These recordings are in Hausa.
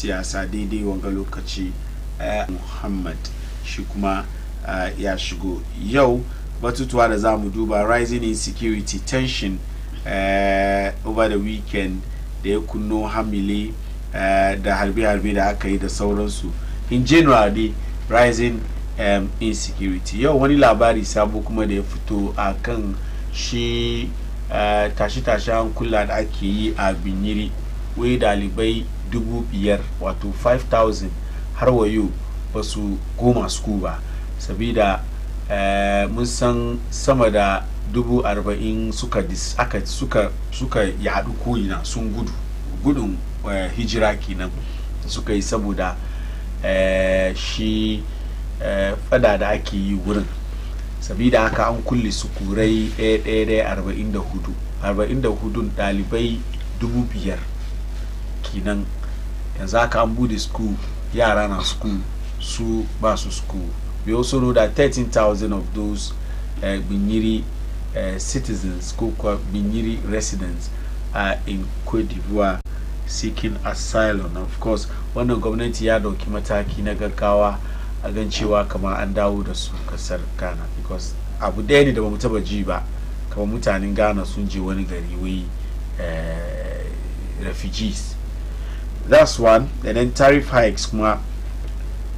siyasa daidai wanga lokaci Muhammad shi kuma ya shigo yau batutuwa da zamu duba rising insecurity tension over the weekend da ya kunno hamile da harbe-harbe da aka yi da sauransu in general rising insecurity yau wani labari sabo kuma da ya fito akan shi tashi-tashi hankula da ake yi a Binyiri wai dalibai 5,000 wato 5,000 har wayo ba su koma school ba sabida mun san sama da 40,000 suka yadu koyina sun gudun hijira kenan suka yi saboda shi fada da ake yi wurin sabida haka an kulle su kurai 44 dalibai 5,000 kenan yanzu haka an bude school yara na school su ba su school. We also know that 13,000 of those Binyiri citizens, Binyiri residents, are in Cote d'Ivoire seeking asylum. Of course, wannan gwamnati ya dauki mataki na gaggawa a gan cewa kamar an dawo da su kasar Ghana because abu ɗaya ne da bamu taba ji ba kamar mutanen Ghana sun je wani gari wai refugees. That's one. And then tariff hikes kuma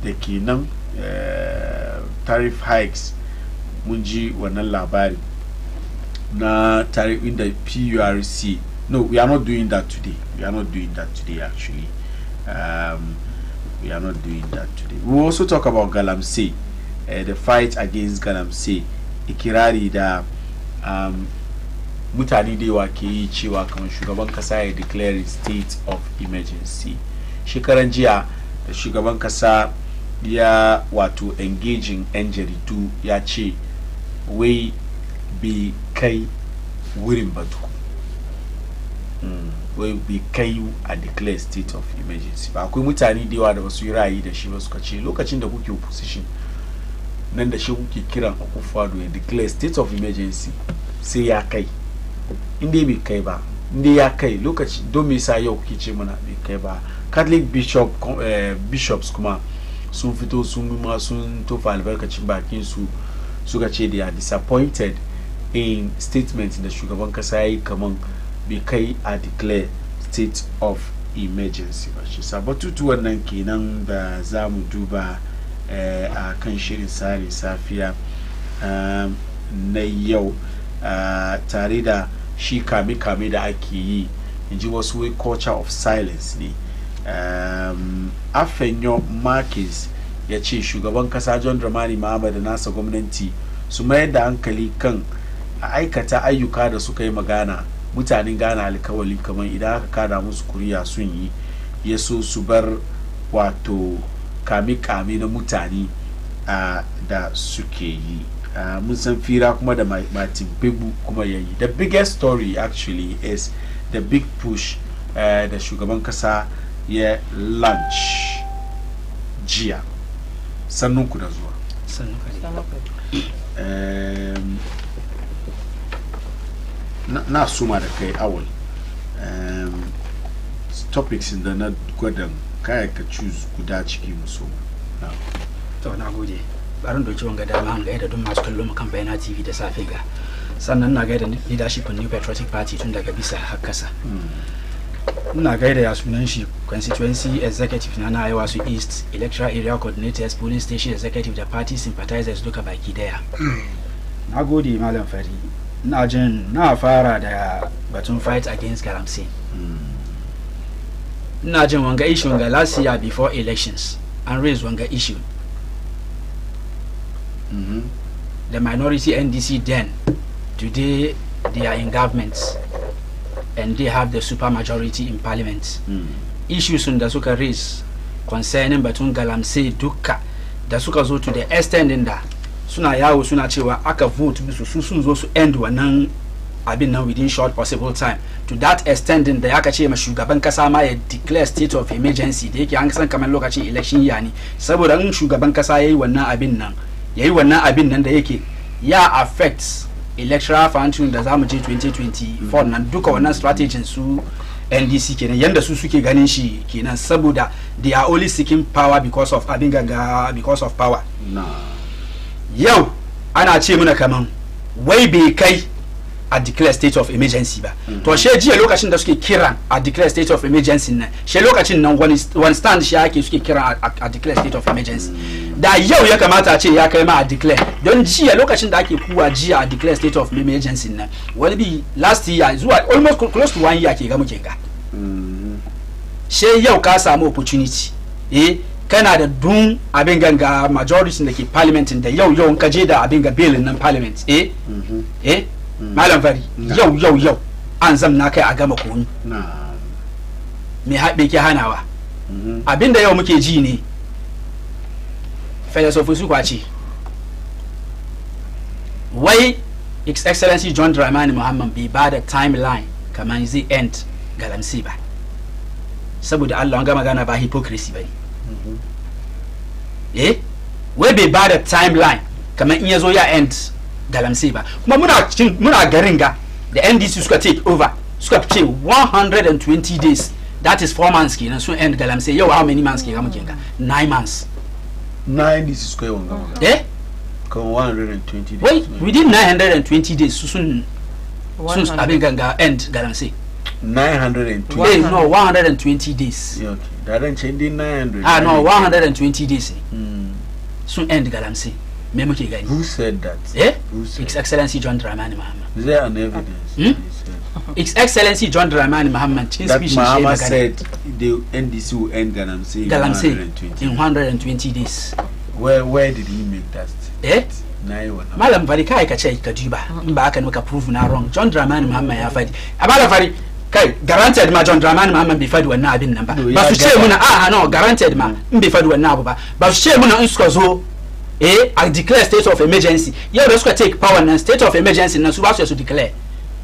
da kenan tariff hikes mun ji wannan labari na tariff in the PURC. No, we are not doing that today. We are not doing that today actually. We are not doing that today. We will also talk about Galamsey, the fight against Galamsey. Ikirari da mutane da yawa ke yi cewa kamar shugaban kasa ya declare state of emergency. Shekaran jiya shugaban kasa ya wato engaging yan jaridu ya ce wai bi kai wurin batu wai bi kai a declare state of emergency ba akwai mutane da yawa da basu yi ra'ayi da shi ba suka ce lokacin da kuke opposition nan da shi kuke kiran Akufo-Addo ya declare state of emergency sai ya kai inda bai kai ba inda ya kai lokaci don me yasa yau kuke ce mana bai kai ba. Catholic bishops kuma sun fito sun tofa albarkacin bakin su suka ce they are disappointed in statement da shugaban kasa yayi kaman bai kai a declare state of emergency ba shi sabatutu wannan kenan da zamu duba a kan shirin Tsarin Safiya na yau tare da shi kame da ake yi inji wasu wai culture of silence ne. Afenyo Marquez ya ce shugaban kasa John Dramani Mahama da nasa gwamnati su mayar da hankali kan a aikata ayyuka da suka yi magana mutanen Ghana alkawali kamar idan aka kada musu kuriya sun yi ya so su bar wato kame na mutane da suke yi. Mun san fira kuma da Martin Bebu kuma yayi. The biggest story actually is the big push da shugaban kasa ya lunch jiya. Sannunku da zuwa. Na suma da kai awal topics da na gwadan kaya ka choose guda ciki musu. To na gode. Barin doki wanga dama an gaida don masu kallo kan Bayana TV da safe ga. Sannan na gaida leadership New Patriotic Party tun daga bisa har kasa. Ina gaida ya sunan shi constituency executive na Arewa su East, electoral area coordinators, polling station executive da party sympathizers duka baki daya. Na gode Malam Fari. Ina jin na fara da batun fight against Galamsey. Ina jin wanga issue wanga last year before elections and raise wanga issue. The minority NDC then, today they are in government and they have the super majority in parliament. Issues da suka raise concerning batun Galamsey duka da suka zo to the extent da suna yawo suna cewa aka vote musu su sun zo su end wannan abin nan within short possible time. To that extent da aka ce ma shugaban kasa ma ya declare state of emergency da yake an san kamar lokacin election ya ne saboda in shugaban kasa yayi wannan abin nan da yake ya affects electoral functioning da zamu je 2024 nan duka wannan strategy su NDC kenan yanda su suke ganin shi kenan saboda they are only seeking power because of abin ganga because of power. Yau ana ce muna kaman wai bai kai a declare state of emergency ba. To she jiya lokacin da suke kira a declare state of emergency nan she lokacin nan one stand shi ake suke kira a declare state of emergency. Da yau ya kamata a ce ya kai ma a declare don jiya lokacin da ake kuwa jiya a declare state of emergency nan wani bi last year zuwa almost close to 1 year ke ga muke ga. She yau ka samu opportunity kana da dun abin ganga majority da ke parliament da yau ka je da abin ga bill nan parliament malam fari yau an zamna kai a gama komi me haɓe ke hanawa abinda yau muke ji ne philosophy su kwace wai His Excellency John Dramani Muhammad bai ba da timeline kamar zai end galamsi ba saboda Allah an gama gana ba hypocrisy ba wai bai ba da timeline kamar in yazo ya end galamse ba kuma muna garin ga the NDC suka take over suka ce 120 days that is 4 months kenan so end galamse yau how many months kenan muke ga 9 months 9 NDC suka yi wanga kan 120 days wait within 920 days sun abin ganga end galamse 920 no 120 days okay da ran ce din 900 no 120 days sun end galamse me muke gani. Who said that? Who said? His Excellency John Dramani Muhammad. Is there an evidence? His Excellency John Dramani Muhammad. That Muhammad said the NDC will end Galamsey in 120 days. Where did he make that? Malam Fari kai ka ce ka duba in ba haka muka prove na wrong. John Dramani Muhammad ya fadi. Abala Fari kai guaranteed ma John Dramani Muhammad bai fadi wannan abin nan ba. Ba su ce muna no guaranteed ma in bai fadi wannan abu ba. Ba su ce muna in suka zo I declare state of emergency. Yeah, let's take power and state of emergency and supposed to declare.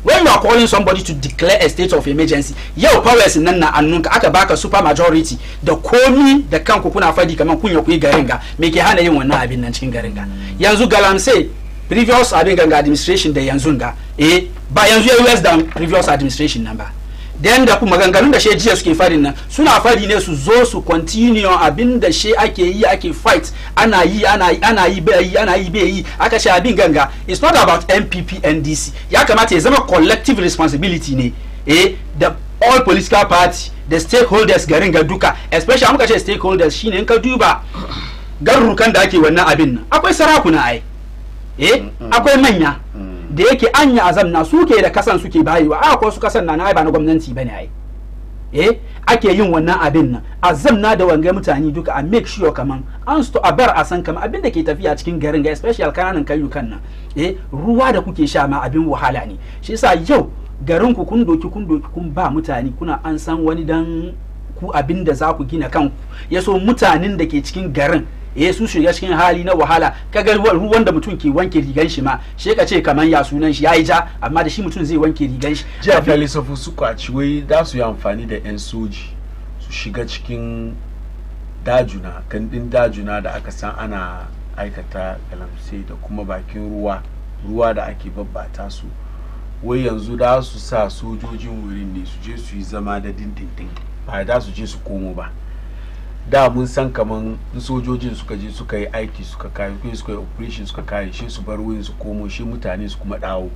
When you are calling somebody to declare a state of emergency, your powers in nana and aka baka super majority. The komi the kan kuna fadi kaman kunya kuyi garinga make hana yin wannan abin nan cikin garinga. Yanzu galamse previous abin ganga administration da yanzu ga ba yanzu ya US than previous administration number. Then da kuma ganganun da she jiya suke fadin nan suna fadi ne su zo su continue abin da she ake fight ana yi bai aka ce abin ganga it's not about MPP NDC ya kamata ya zama collective responsibility ne the all political party the stakeholders garin ga duka especially muka ce stakeholders shine in ka duba garurukan da ake wannan abin nan akwai sarakuna akwai manya da yake anya azamna suke da kasan suke bayiwa ko su kasan na ai ba na gwamnati bane ai ake yin wannan abin nan azamna da wanga mutane duka a make sure kaman an sto a bar a san kaman abin da ke tafiya cikin garin ga especially kananan kayukan nan ruwa da kuke sha ma abin wahala ne shi yasa yau garin ku kun doki kun ba mutane kuna an san wani dan ku abin da za ku gina kanku yaso mutanen da ke cikin garin su shiga cikin hali na wahala kaga ruwan da mutum ke wanke rigan shi ma she ka ce kaman ya sunan shi yayi ja amma da shi mutum zai wanke rigan shi jiya philosophy su kwaci wai da su yi amfani da yan soji su shiga cikin dajuna kandin dajuna da aka san ana aikata galamsai da kuma bakin ruwa da ake babbata su wai yanzu da su sa sojojin wurin ne su je su yi zama da dindindin ba da su je su komo ba da mun san kaman sojojin suka je suka yi aiki suka kai suka yi operation suka kare shi su bar wurin su komo shi mutane su kuma dawo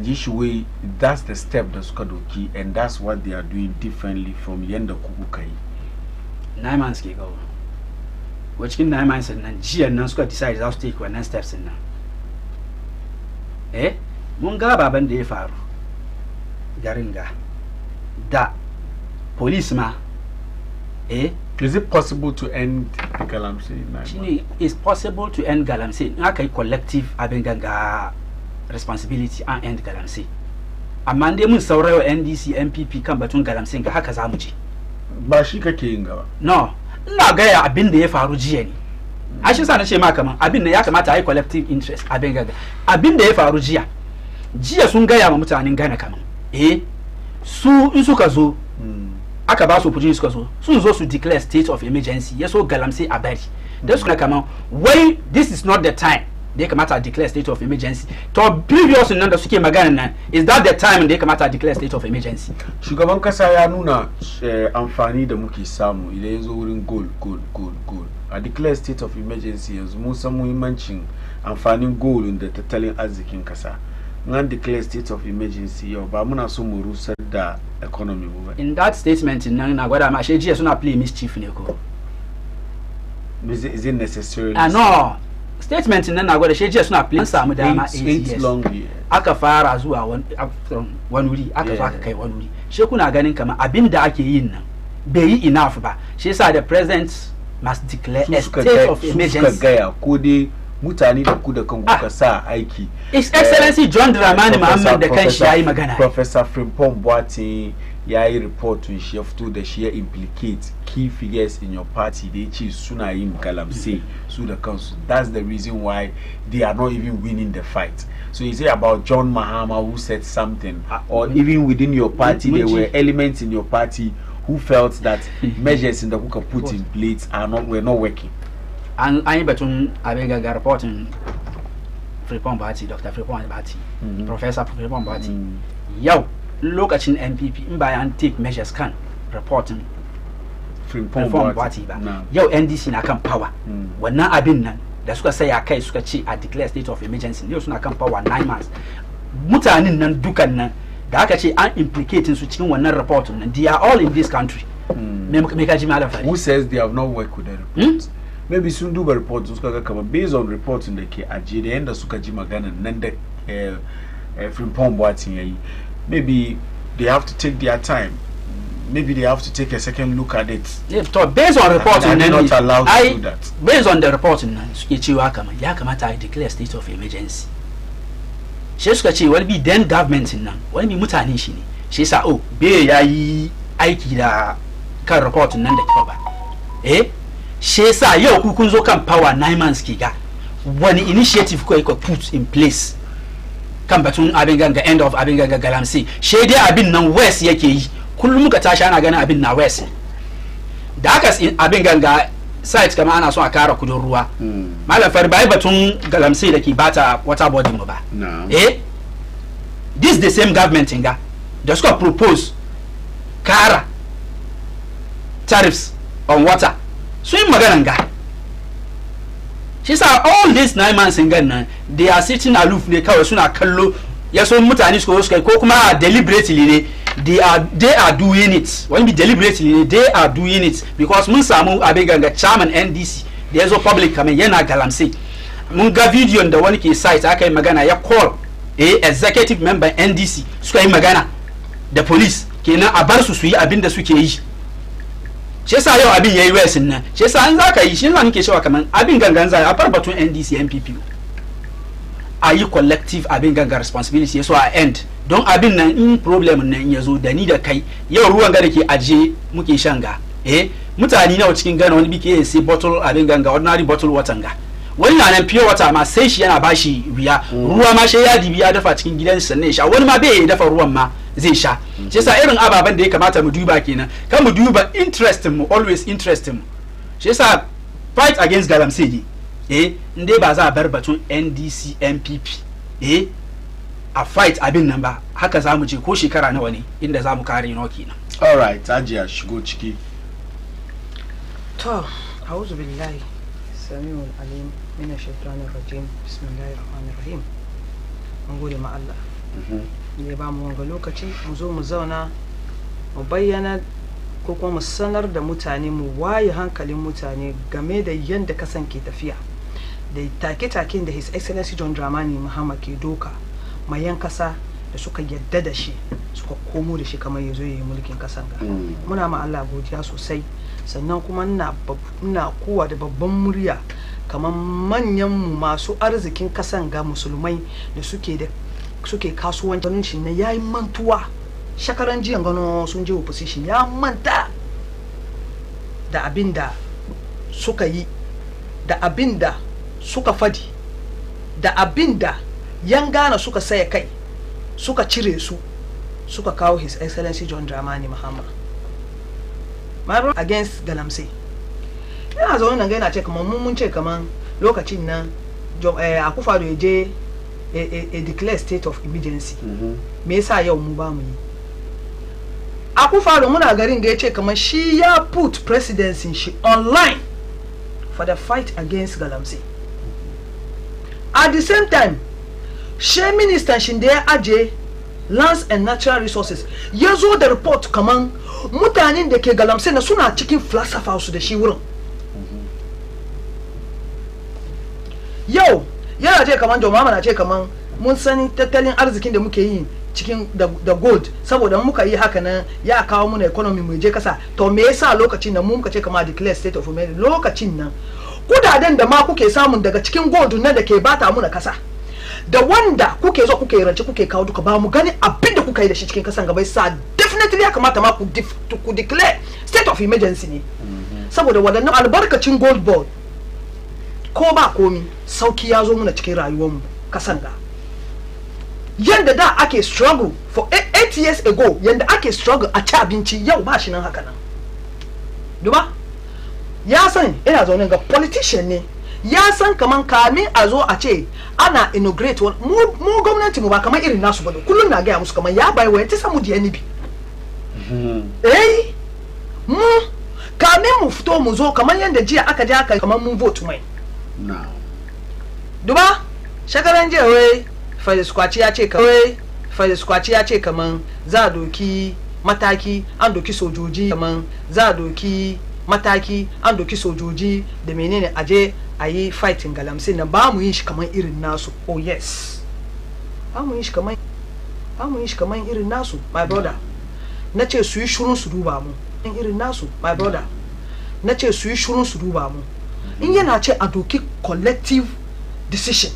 ji shi wai that's the step da suka doki and that's what they are doing differently from yanda kuku kai 9 months ke gawo cikin 9 months nan jiya nan suka decide za su take wannan steps nan mun ga baban da ya faru garin ga da police ma is it possible to end galamsey in 9 months? It's possible to end galamsey. Aka yi collective abin ganga responsibility and end galamsey. Amma dai mun saurayo NDC MPP kan batun galamsey ga haka zamu je. Ba shi kake yin gaba. No, ina ga ya abin da ya faru jiya ne. A shi sa na ce ma kaman abin da ya kamata a yi collective interest abin ganga. Abin da ya faru jiya. Jiya sun gaya ma mutanen Ghana kaman. Su in suka zo aka ba su opportunity suka zo sun zo su declare state of emergency ya so galamsey a bari da suka kama wai this is not the time da ya kamata a declare state of emergency. To previous nan da suke magana nan, is that the time da ya kamata a declare state of emergency? Shugaban kasa ya nuna amfani da muke samu idan ya zo wurin goal. A declare state of emergency yanzu mun san muhimmancin amfanin goal da tattalin arzikin kasa. Nan declare state of emergency yau ba muna so mu rusar da economy ba. In that statement nan na gwada ma jiya suna play mischief ne ko? Is it necessarily? No. Statement nan na gwada jiya suna play samu dama 8 years. Aka fara zuwa wani wuri, aka zo aka kai wani wuri. She kuna ganin kamar abinda ake yin nan bai yi enough ba. Shi yasa the president must declare a state of emergency. Suka gaya ko dai mutane da ku da kan kuka sa aiki. His Excellency John Dramani Muhammad da kanshi yayi magana. Professor Frimpong Boateng yayi report to shi ya fito da shi ya implicate key figures in your party da yace suna yin galamse su da kansu. That's the reason why they are not even winning the fight. So you say about John Mahama who said something, or even within your party there were elements in your party who felt that measures in the Kuka put in place were not working. And I betun abega reporting Frimpong Boateng, Dr. Frimpong Boateng, Professor Frimpong Boateng. Yau lokacin MPP in bayan take measures kan reporting Frimpong Boateng ba. Yau NDC na kan power. Wannan abin nan da suka saya kai suka ce a declare state of emergency yau suna kan power 9 months. Mutanen nan dukan nan da aka ce an implicating su cikin wannan report nan, they are all in this country. Who says they have not worked with the report? Maybe sun duba report suka ga kamar based on reporting da ke ajiye da yanda suka ji magana nan da Frimpong Boateng yayi. Maybe they have to take their time. Maybe they have to take a second look at it. Yeah, so based on reporting, they're not allowed to do that. Based on the reporting, suke cewa kamar ya kamata a declare state of emergency. Shi suka ce wani bi then government nan, wani bi mutane shi ne. Shi yasa be yayi aiki da kan reporting nan da kyau ba. Shi yasa yau ku kun zo kan power 9 months ke ga. Wani initiative ko put in place kan batun abin ganga end of abin ganga galamsi. Shi dai abin nan west yake yi. Kullum muka tashi ana ganin abin na west. Da aka abin ganga site kamar ana so a kara kudin ruwa. Malam Fari bai batun galamsi da ke bata water body mu ba. This the same government inga da suka propose kara tariffs on water. So in maganan ga. Shi sa all these 9 months inga nan they are sitting aloof ne kawai suna kallo yaso mutane su kai ko kuma deliberately ne they are doing it. When we deliberately they are doing it because mun samu abin ganga chairman NDC da yazo public kamar yana galamse. Mun ga video da wani ke site aka yi magana ya call executive member NDC suka yi magana da police kenan a bar su yi abin da suke yi. Shi yasa yau abin yayi wesin nan. Shi yasa an zaka yi shi yasa nake cewa kaman abin gangan zai a bar batun NDC MPP. Are you collective abin ganga responsibility so a end don abin nan in problem nan yazo da ni da kai yau ruwan ga dake aje muke shan ga mutane nawa cikin gana wani bike sai bottle abin ganga ordinary bottle water ga wani nan pure water ma sai shi yana bashi riya ruwa ma shi ya dibi ya dafa cikin gidan sannan sha wani ma bai dafa ruwan ma zai sha shi yasa irin ababan da ya kamata mu duba kenan kan mu duba interest mu always interest mu shi yasa fight against galamsey inde ba za a bar batun NDC MPP a fight abin nan ba haka zamu je ko shekara nawa ne inda zamu kare no kenan. All right, Ajiya shigo ciki. To a'udhu billahi samiul alim minash shaitanir rajim bismillahir rahmanir rahim. Mun gode ma Allah ne ba mu wanga lokaci mu zo mu zauna mu bayyana ko kuma mu sanar da mutane mu waye hankalin mutane game da yanda kasan ke tafiya da take-taken da His Excellency John Dramani Muhammad ke doka mayan kasa da suka yadda da shi suka komo da shi kamar yazo yayi mulkin kasan ga muna ma Allah godiya sosai sannan kuma ina kowa da babban murya kamar manyan mu masu arzikin kasan ga musulmai da suke kasuwancin shi ne yayi mantuwa shakaran jiyan gano sun je opposition ya manta da abinda suka yi da abinda suka fadi da abinda yan Ghana suka saya kai suka cire su suka kawo His Excellency John Dramani Muhammad maro against galamsey yana zaune nan ga yana ce kaman mun ce kaman lokacin nan Akufo-Addo eje a declare state of emergency me yasa yau mu ba mu yi Akufo-Addo muna garin ga yace kamar shi ya put presidency shi online for the fight against Galamsey. At the same time she minister shin da ya aje lands and natural resources yazo da report kaman mutanen da ke Galamsey na suna cikin falsafa su da shi wurin yau yana ce kaman jama'a na ce kaman mun sani tattalin arzikin da muke yi cikin da gold saboda muka yi haka nan ya kawo mana economy mu je kasa to me yasa lokacin nan mu muka ce kamar declare state of emergency lokacin nan kudaden da ma kuke samun daga cikin gold nan da ke bata muna kasa da wanda kuke zo kuke rance kuke kawo duka ba mu gani abin da kuka yi da shi cikin kasan gaba sa definitely ya kamata ma ku declare state of emergency ne saboda wadannan albarkacin gold board ko ba komi sauki ya zo muna cikin rayuwar mu kasan ga yanda da ake struggle for 8 years ago yanda ake struggle a ci abinci yau ba shi nan haka nan duba ya san ina zaune ga politician ne ya san kaman kamin a zo a ce ana inaugurate mu gwamnati mu ba kaman irin nasu ba kullun na ga musu kaman ya bai wa ta samu DNB mu kamin mu fito mu zo kaman yanda jiya aka je aka kaman mun vote mai duba shakaran jiya wai Fadis-Kwachi ya ce kaman za a doki mataki an doki sojoji kaman za a doki mataki an doki sojoji da menene aje a yi fighting Galamsey na ba mu yin shi kaman irin nasu oh yes ba mu yin shi kaman irin nasu my brother na ce su yi shurun su duba mu irin nasu my brother na ce su yi shurun su duba mu in yana ce a doki collective decision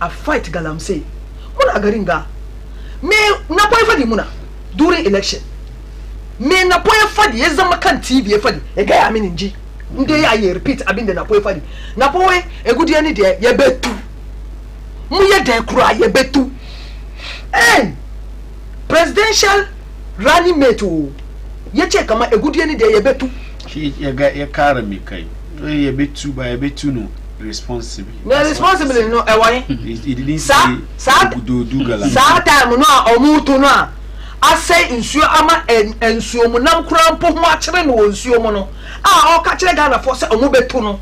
a fight Galamsey muna garin ga me na boy fadi muna during election me na boy fadi ya zama kan TV ya fadi ya ga ya mini ji inde ya yi repeat abinda na boy fadi na boy egudi ani de ya betu mu ya da kura ya betu presidential running mate o ya ce kamar egudi ani de ya betu shi ya kara mi kai ya betu ba ya betu no responsible no why he didn't say do Galamsey sa time no omutu no a say nsuo ama nsuo mu nam krampo ho a kire no nsuo mu no o ka kire Ghana for say omu betu no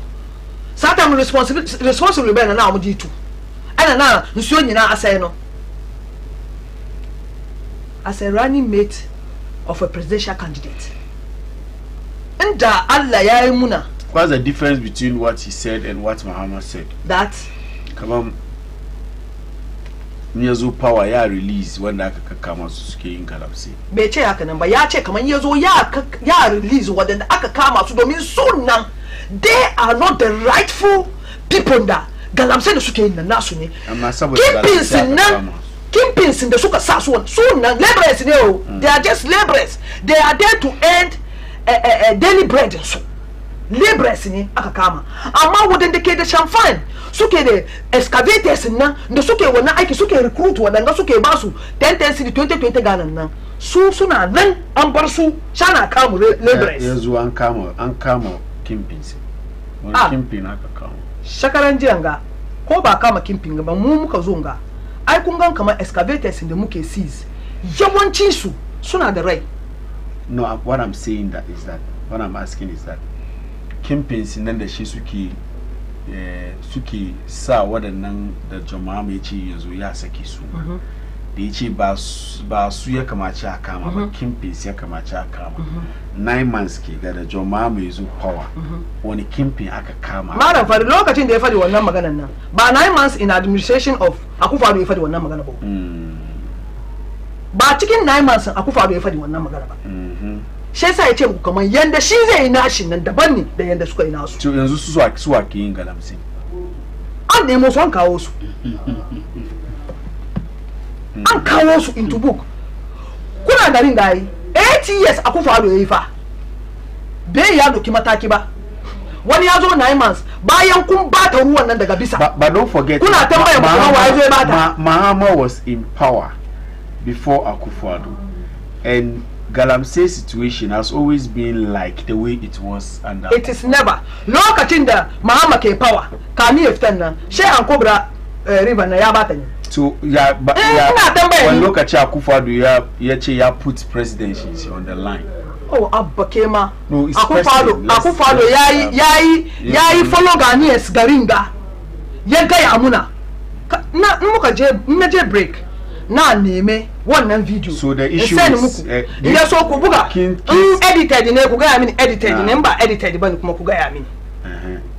sa time responsible be na omu di tu ana na nsuo nyina asay no as a running mate of a presidential candidate nda Allah ya yi muna. What's the difference between what he said and what Muhammad said? That come on, Nyazo power ya release wanda aka kama su suke yin Galamsey. Bai ce haka nan ba, ya ce kaman yazo ya release wanda aka kama su domin sunan they are not the rightful people da Galamsey da suke yin nan nasu ne. Amma saboda Kingpins da suka sa su sunan laborers ne o. They are just laborers. They are there to earn daily bread so. Laborers ne aka kama amma wadanda ke da champagne suke da excavators nan da suke wannan aiki suke recruit wadanda suke ba su 10 city 20 Ghana nan su suna nan an bar su shana kama laborers yanzu an kama kingpins wani kingpin aka kama shakaran jiyan ko ba kama kingpin ba mu muka zo ga ai kun gan kamar excavators da muke seize yawancin su suna da rai. No, what I'm saying that is that what I'm asking is that kingpins nan da shi suke sa waɗannan da jama'a mai ce yanzu ya saki su da ya ce ba su ya kamace a kama ba kingpins ya kamace a kama 9 months ke ga da jama'a mai zo power wani kingpin aka kama malam fari lokacin da ya fadi wannan maganan nan ba 9 months in administration of Akufo-Addo ya fadi wannan magana ba ba cikin 9 months Akufo-Addo ya fadi wannan magana ba shi yasa ya ce muku kamar yanda shi zai yi nashi nan daban ne da yanda suka yi nasu. To yanzu su ake yin Galamsey. An nemo su an kawo su. An kawo su into book. Kuna garin da yi 8 years Akufo-Addo ya yi fa. Bai ya doki mataki ba. Wani ya zo 9 months bayan kun bata ruwan nan daga bisa. But don't forget. Kuna tambaya kuma waye zai bata. Mahama was in power before Akufo-Addo and Galamsey situation has always been like the way it was under. It is never. Lokacin da Mahama ke power, kami eftan nan, she an kobra river na ya bata ni. So ya when lokaci Akufo-Addo ya ce ya put presidency on the line. Oh, Abba Kema. No, it's Akufo-Addo yayi follow Ghanaians garinga. Ya ga ya muna. Na muka je break. Na neme wannan video. So the issue is ya so ku buga edited ne ku ga ya mini edited ne ba edited ba kuma ku ga ya mini.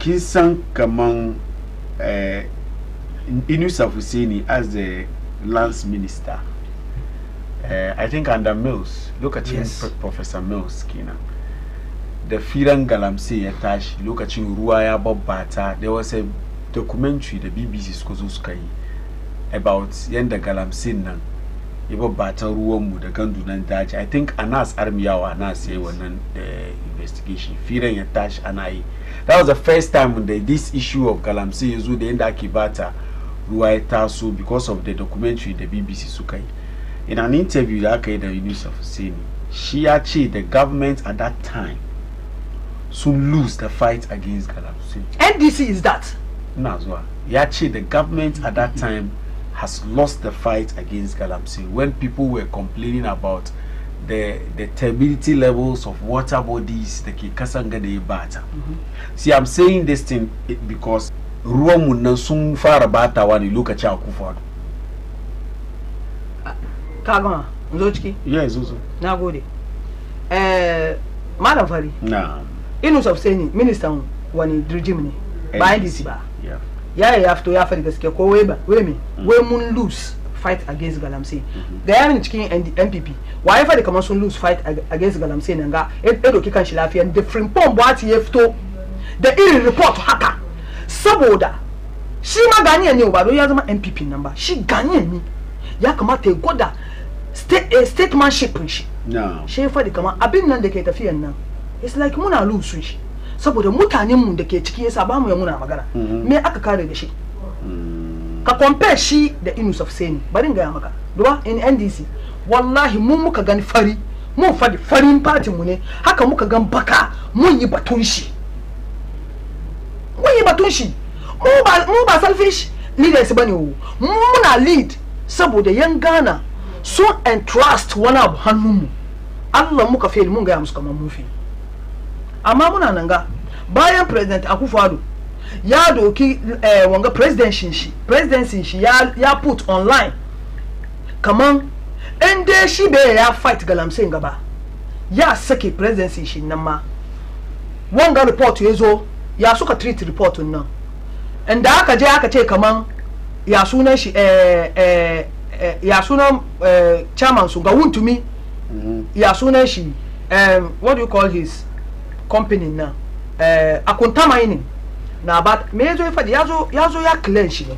Kin san kaman Inusa Hussaini as the lance minister, I think under Mills, look at him, Professor Mills, Kina. The Firan Galamsey attached, look at him, Ruaya Bob Bata. There was a documentary, the BBC Skozuskai, about Yenda Galamsey Nan. Ibo Bata Ruomu, the Gandu Nandaj. I think Anas Armiawa, Anas, when the investigation, Firan attached, and that was the first time when this issue of Galamsey is with the Enda Kibata. So because of the documentary the BBC Sukai. In an interview that the Inusa Hussaini, she achieved the government at that time soon lose the fight against Galamsey. NDC is that? No, Yachi, the government at that time has lost the fight against Galamsey when people were complaining about the turbidity levels of water bodies, the Kikasanga de Bata. See, I'm saying this thing because Ruomu na sun fara bata wani lokaci Akufo-Addo. Kagama, nzo ciki? Yes, Zuzu. Na gode. Madam Fari. Na. Inusa Hussaini, minister wani regime ne. Ba NDC ba. Yeah. Ya fito ya fari gaske ko we mun lose fight against Galamsey. Da yamin cikin NPP. Waye fari kamar sun lose fight against Galamsey nan ga edo kikan shi lafiya different pom bwati ya fito da irin report haka. Saboda shi ma Ghanaian ne ba don ya zama MPP nan ba, shi Ghanaian ne ya kamata ya gwada statesmanship shi. Shi ya faɗi kamar abin nan da ke tafiyan nan it's like muna lose shi saboda mutanen mu da ke ciki yasa ba mu ya muna magana me aka kare da shi ka compare shi da Inusa Hussaini bari ga maka duba in NDC wallahi mun muka gani fari mun faɗi farin party mu ne haka muka gan baka mun yi batun shi mu ba selfish leaders bane wo muna lead saboda yan Ghana so entrust wani abu hannunmu Allah muka fail mun ga musu kaman mun fi amma muna nan ga bayan president Akufo-Addo ya doki wanga presidency shi ya put online kaman inda shi be ya fight Galamsey gaba ya sake presidency shi nan ma wanga report yazo ya suka treat report nan inda aka je aka ce kaman ya sunan shi ya sunan chairman su ga Wuntumi ya sunan shi what do you call his company now Akunta Mining na ba me yazo ya fadi yazo ya clear shi ne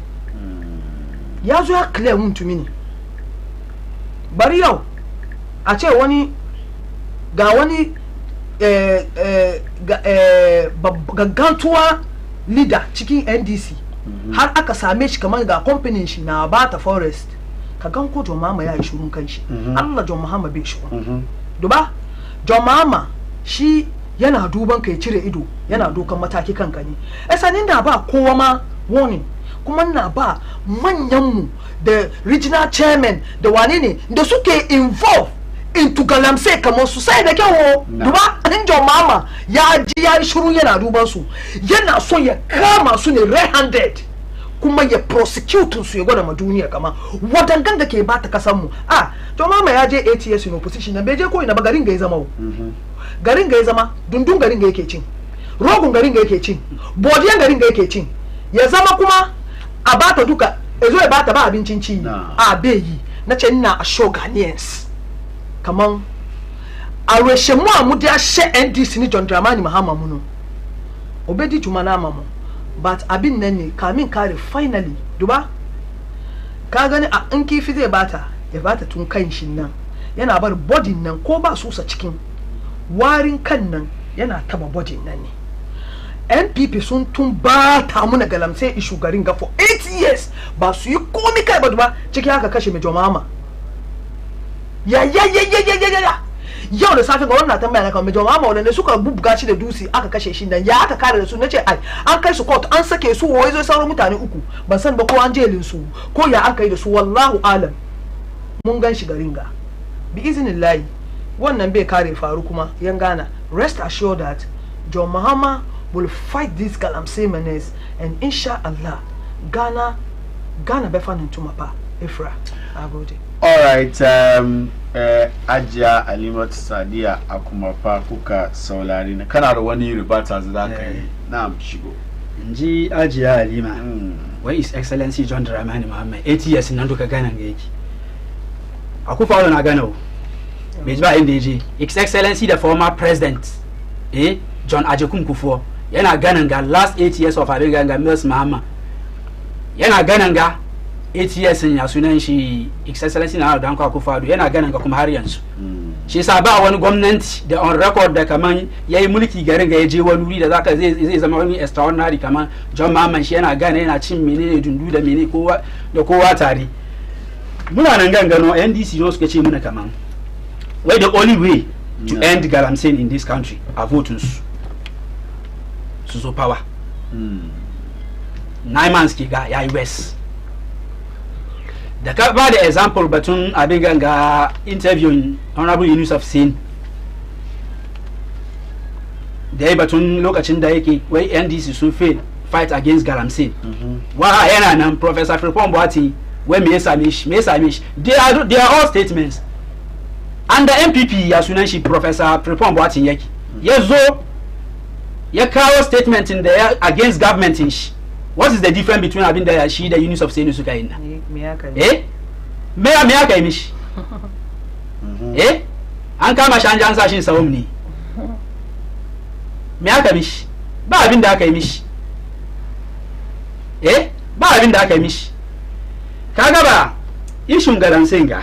yazo ya clear Wuntumi ne bari yau a ce wani ga wani gaggantuwa leader cikin NDC har aka same shi kamar ga company shi na bata forest ka gan ko John Mahama ya yi shurun kanshi Allah John Mahama bai shi duba John Mahama shi yana duban kai cire ido yana dokan mataki kanka ne sanin da ba kowa ma warning kuma na ba manyan mu da regional chairman da wane ne da suke involve into Galamsey kamar su sai da kyau duba John Mahama ya ji ya yi shiru yana duban su yana so ya kama su ne red-handed kuma ya prosecute su ya gwada ma duniya kama wadangan da ke bata kasan mu John Mahama ya je ATS in opposition na bai je ko ina ba garin ga ya zama garin ga ya zama dundun garin ga yake cin rogun garin ga yake cin bodiyan garin ga yake cin ya zama kuma a bata duka ezo ya bata ba abincin ci bai yi na ce ina a show Ghanaians kaman a reshe mu amudia she NDC ni John Dramani Mahama mu no obedi juma na mamu but abin nan ne kamin kare finally duba ka gani a in kifi zai bata ya bata tun kan shin nan yana bar body nan ko ba susa cikin warin kan nan yana taba body nan ne NPP sun tun bata muna Galamsey issue garin ga for 8 years ba su yi komi kai ba duba ciki haka kashe mai John Mahama ya yau da safe ga wannan tambaya na kamar John Mahama wanda suka bubbuga shi da dusi aka kashe shi dan ya aka kare da su nace ai an kai su court an sake su wai zo sauran mutane uku ban san ba ko an jelin su ko ya aka yi da su wallahu alam mun gan shi garin ga bi iznillahi wannan bai kare faru kuma yan Ghana rest assured that John Mahama will fight this Galamsey menace and inshallah Ghana bai fanin tuma pa Ifra agode. All right, Ajiya Alimat Sadiya Akumapa kuka saurari na kana da wani ribata za ka yi na'am shigo. Inji Ajiya Halima wai His Excellency John Dramani Mohammed 8 years nan duka Ghana ga yake. Akufo na Ghana o. Bai ba inda yaje. His Excellency the former president John Ajekun Kufuor yana Ghana ga last 8 years of Abin Ganga Mills Mahama. Yana Ghana ga 8 years ya sunan shi His Excellency na Danko Akufo-Addo yana Ghana ga kuma har yanzu. Shi yasa ba wani gwamnati da on record da kaman yayi mulki garin ga yaje wani wuri da zaka zai zama wani extraordinary kaman John Mahama shi yana Ghana yana cin menene dundu da menene kowa da kowa tare. Muna nan gangano NDC no suka ce muna kaman why the only way to end Galamsey in this country are votes so power 9 months ke ga yayi west da ka ba da example batun abin ganga interviewing honorable Yusuf Sin da yayi batun lokacin da yake wai NDC sun fail fight against Galamsey wa yana nan Professor Fripon Boati when me samish they are all statements and the MPP ya sunan shi Professor Fripon Boati yake yazo ya kawo statement in there against government in shi. What is the difference between abin da shi da Yusuf Seni suka yi na me aka yi mishi an kama shi an sa shi sawum ne me aka mishi ba abin da aka yi mishi ba abin da aka yi mishi kaga ba ishun Galamsey ga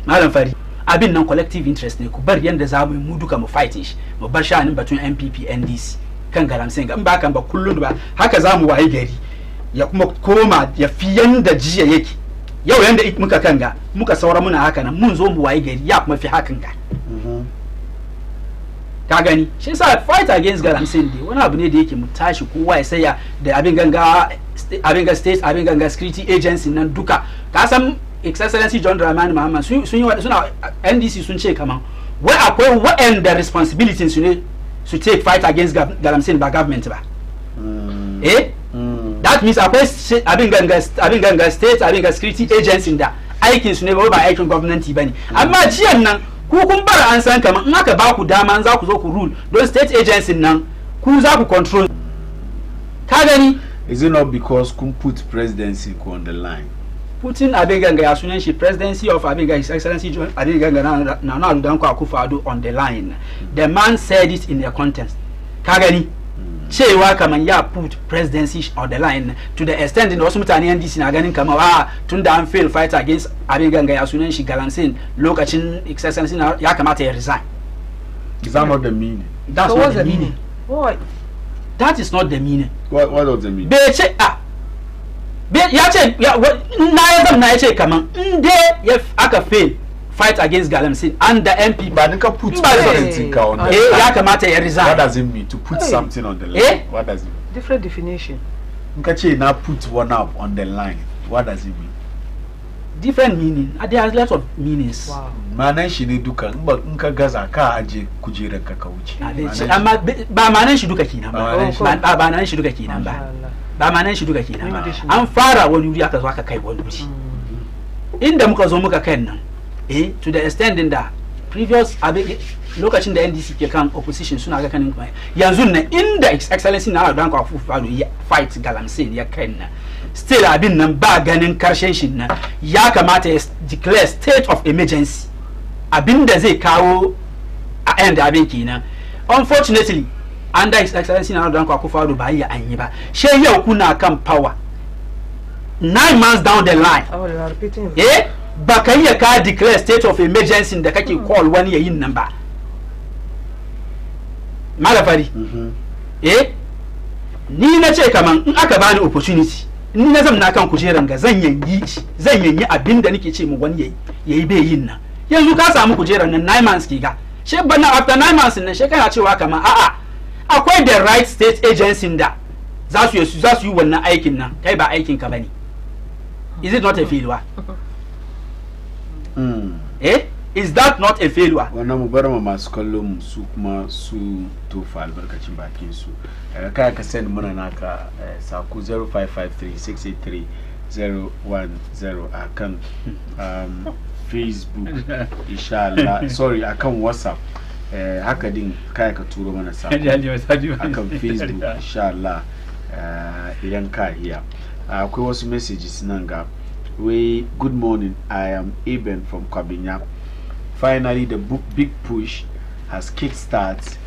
malam fari abin nan collective interest ne ku bar yanda za mu duka mu fight shi mu bar sha'anin batun MPP NDC kan Galamsey in ba kan ba kullun ba haka za mu wayi gari ya kuma koma ya fi yanda jiya yake yau yanda muka kanga muka saura muna haka nan mun zo mu wayi gari ya kuma fi hakan ga ka gani shi yasa fight against Galamsey dai wani abu ne da yake mu tashi kowa ya saya da abin ganga state abin ganga security agency nan duka ka san His Excellency John Dramani Mahama suna NDC sun ce kaman wai akwai waɗanda responsibilities su ne su take fight against Galamsey ba government ba that means akwai abin ganga state abin ganga security agency da aikin su ne ba aikin gwamnati bane amma jiyan nan ku kun bar an san kaman in aka ba ku dama za ku zo ku rule don state agency nan ku za ku control ka gani. Is it not because kun put presidency on the line? Putting abin ganga ya sunan shi presidency of abin ganga His Excellency abin ganga na Danko Akufo-Addo on the line. The man said it in the context. Ka gani cewa kaman ya put presidency on the line to the extent in wasu mutane NDC na ganin kamar tunda an fail fight against abin ganga ya sunan shi Galamsey lokacin His Excellency ya kamata ya resign. Is that not the meaning? That's So not what's the the meaning. What? That is not the meaning. What does the meaning? Be ce ya ce na ya ce kaman inde ya aka fail fight against Galamsey and the MP But you can put something on the line. ya kamata ya resign. What does it mean to put something on the line? What does it mean? Different definition. Nkache now put one up on the line. What does it mean? Different meaning. There are lots of meanings. Wow. Manan shi ne duka nka gaza ka aje kujerar ka wuce. Amma ba manan shi duka kenan Ba ba manan shi duka kenan ba. Mashallah. Ba manan shi duka kenan ba. Limitation. An fara wani wuri aka zo aka kai wani wuri. Inda muka zo muka kai nan to the extent da previous lokacin da NDC ke kan opposition suna ga kanin kuma yanzu nan inda His Excellency na Danko Akufo-Addo ya fight Galamsey ya kai nan still abin nan ba ganin karshen shi nan ya kamata ya declare state of emergency abin da zai kawo a end abin kenan. Unfortunately under His Excellency na Danko Akufo-Addo ba ya anyi ba she yau kuna kan power 9 months down the line Oh, you are repeating. ba ka iya ka declare state of emergency da kake call wani yayin nan ba malafari ni na ce kaman in aka bani opportunity ni na zama na kan kujeran ga zan yanyi abin da nake ce mu wani yayi bai yin nan yanzu ka samu kujerar nan 9 months kiga she bana after 9 months nan she kana cewa kamar a'a akwai the right state agency da za su yi wannan aikin nan kai ba aikin ka bane. Is it not a failure? Is that not a failure? Wannan mu bar ma masu kallon su kuma su tofa albarkacin bakin su. Kai ka send mana naka sako 0553-683-010 akan Facebook inshallah. Sorry, akan WhatsApp. Haka din kai ka turo mana sako akan Facebook inshallah. Idan ka iya. Akwai wasu messages nan ga. Good morning, I am Eben from Kwabinya. Finally, the big push has kick-started,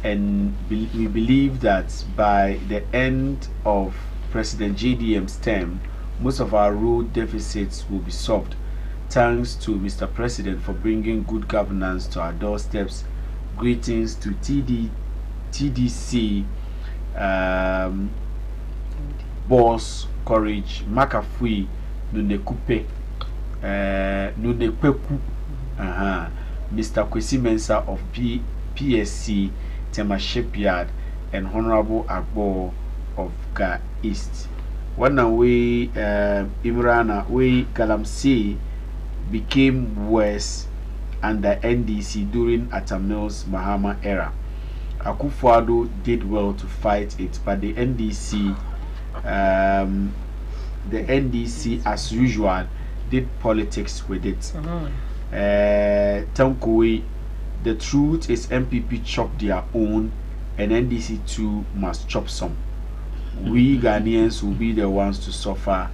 and we believe that by the end of President JDM's term, most of our road deficits will be solved. Thanks to Mr. President for bringing good governance to our doorsteps. Greetings to TDC Boss Courage Makafui Nunekupe Nunekweku Mr. Kwesi Mensah of PSC Tema Shipyard and Honorable Agbo of Ga East. One way Imrana way Galamsey became worse under NDC during Atamil's Mahama era. Akufo-Addo did well to fight it, but the NDC as usual did politics with it. Tankowe, the truth is MPP chop their own and NDC too must chop some. We Ghanaians will be the ones to suffer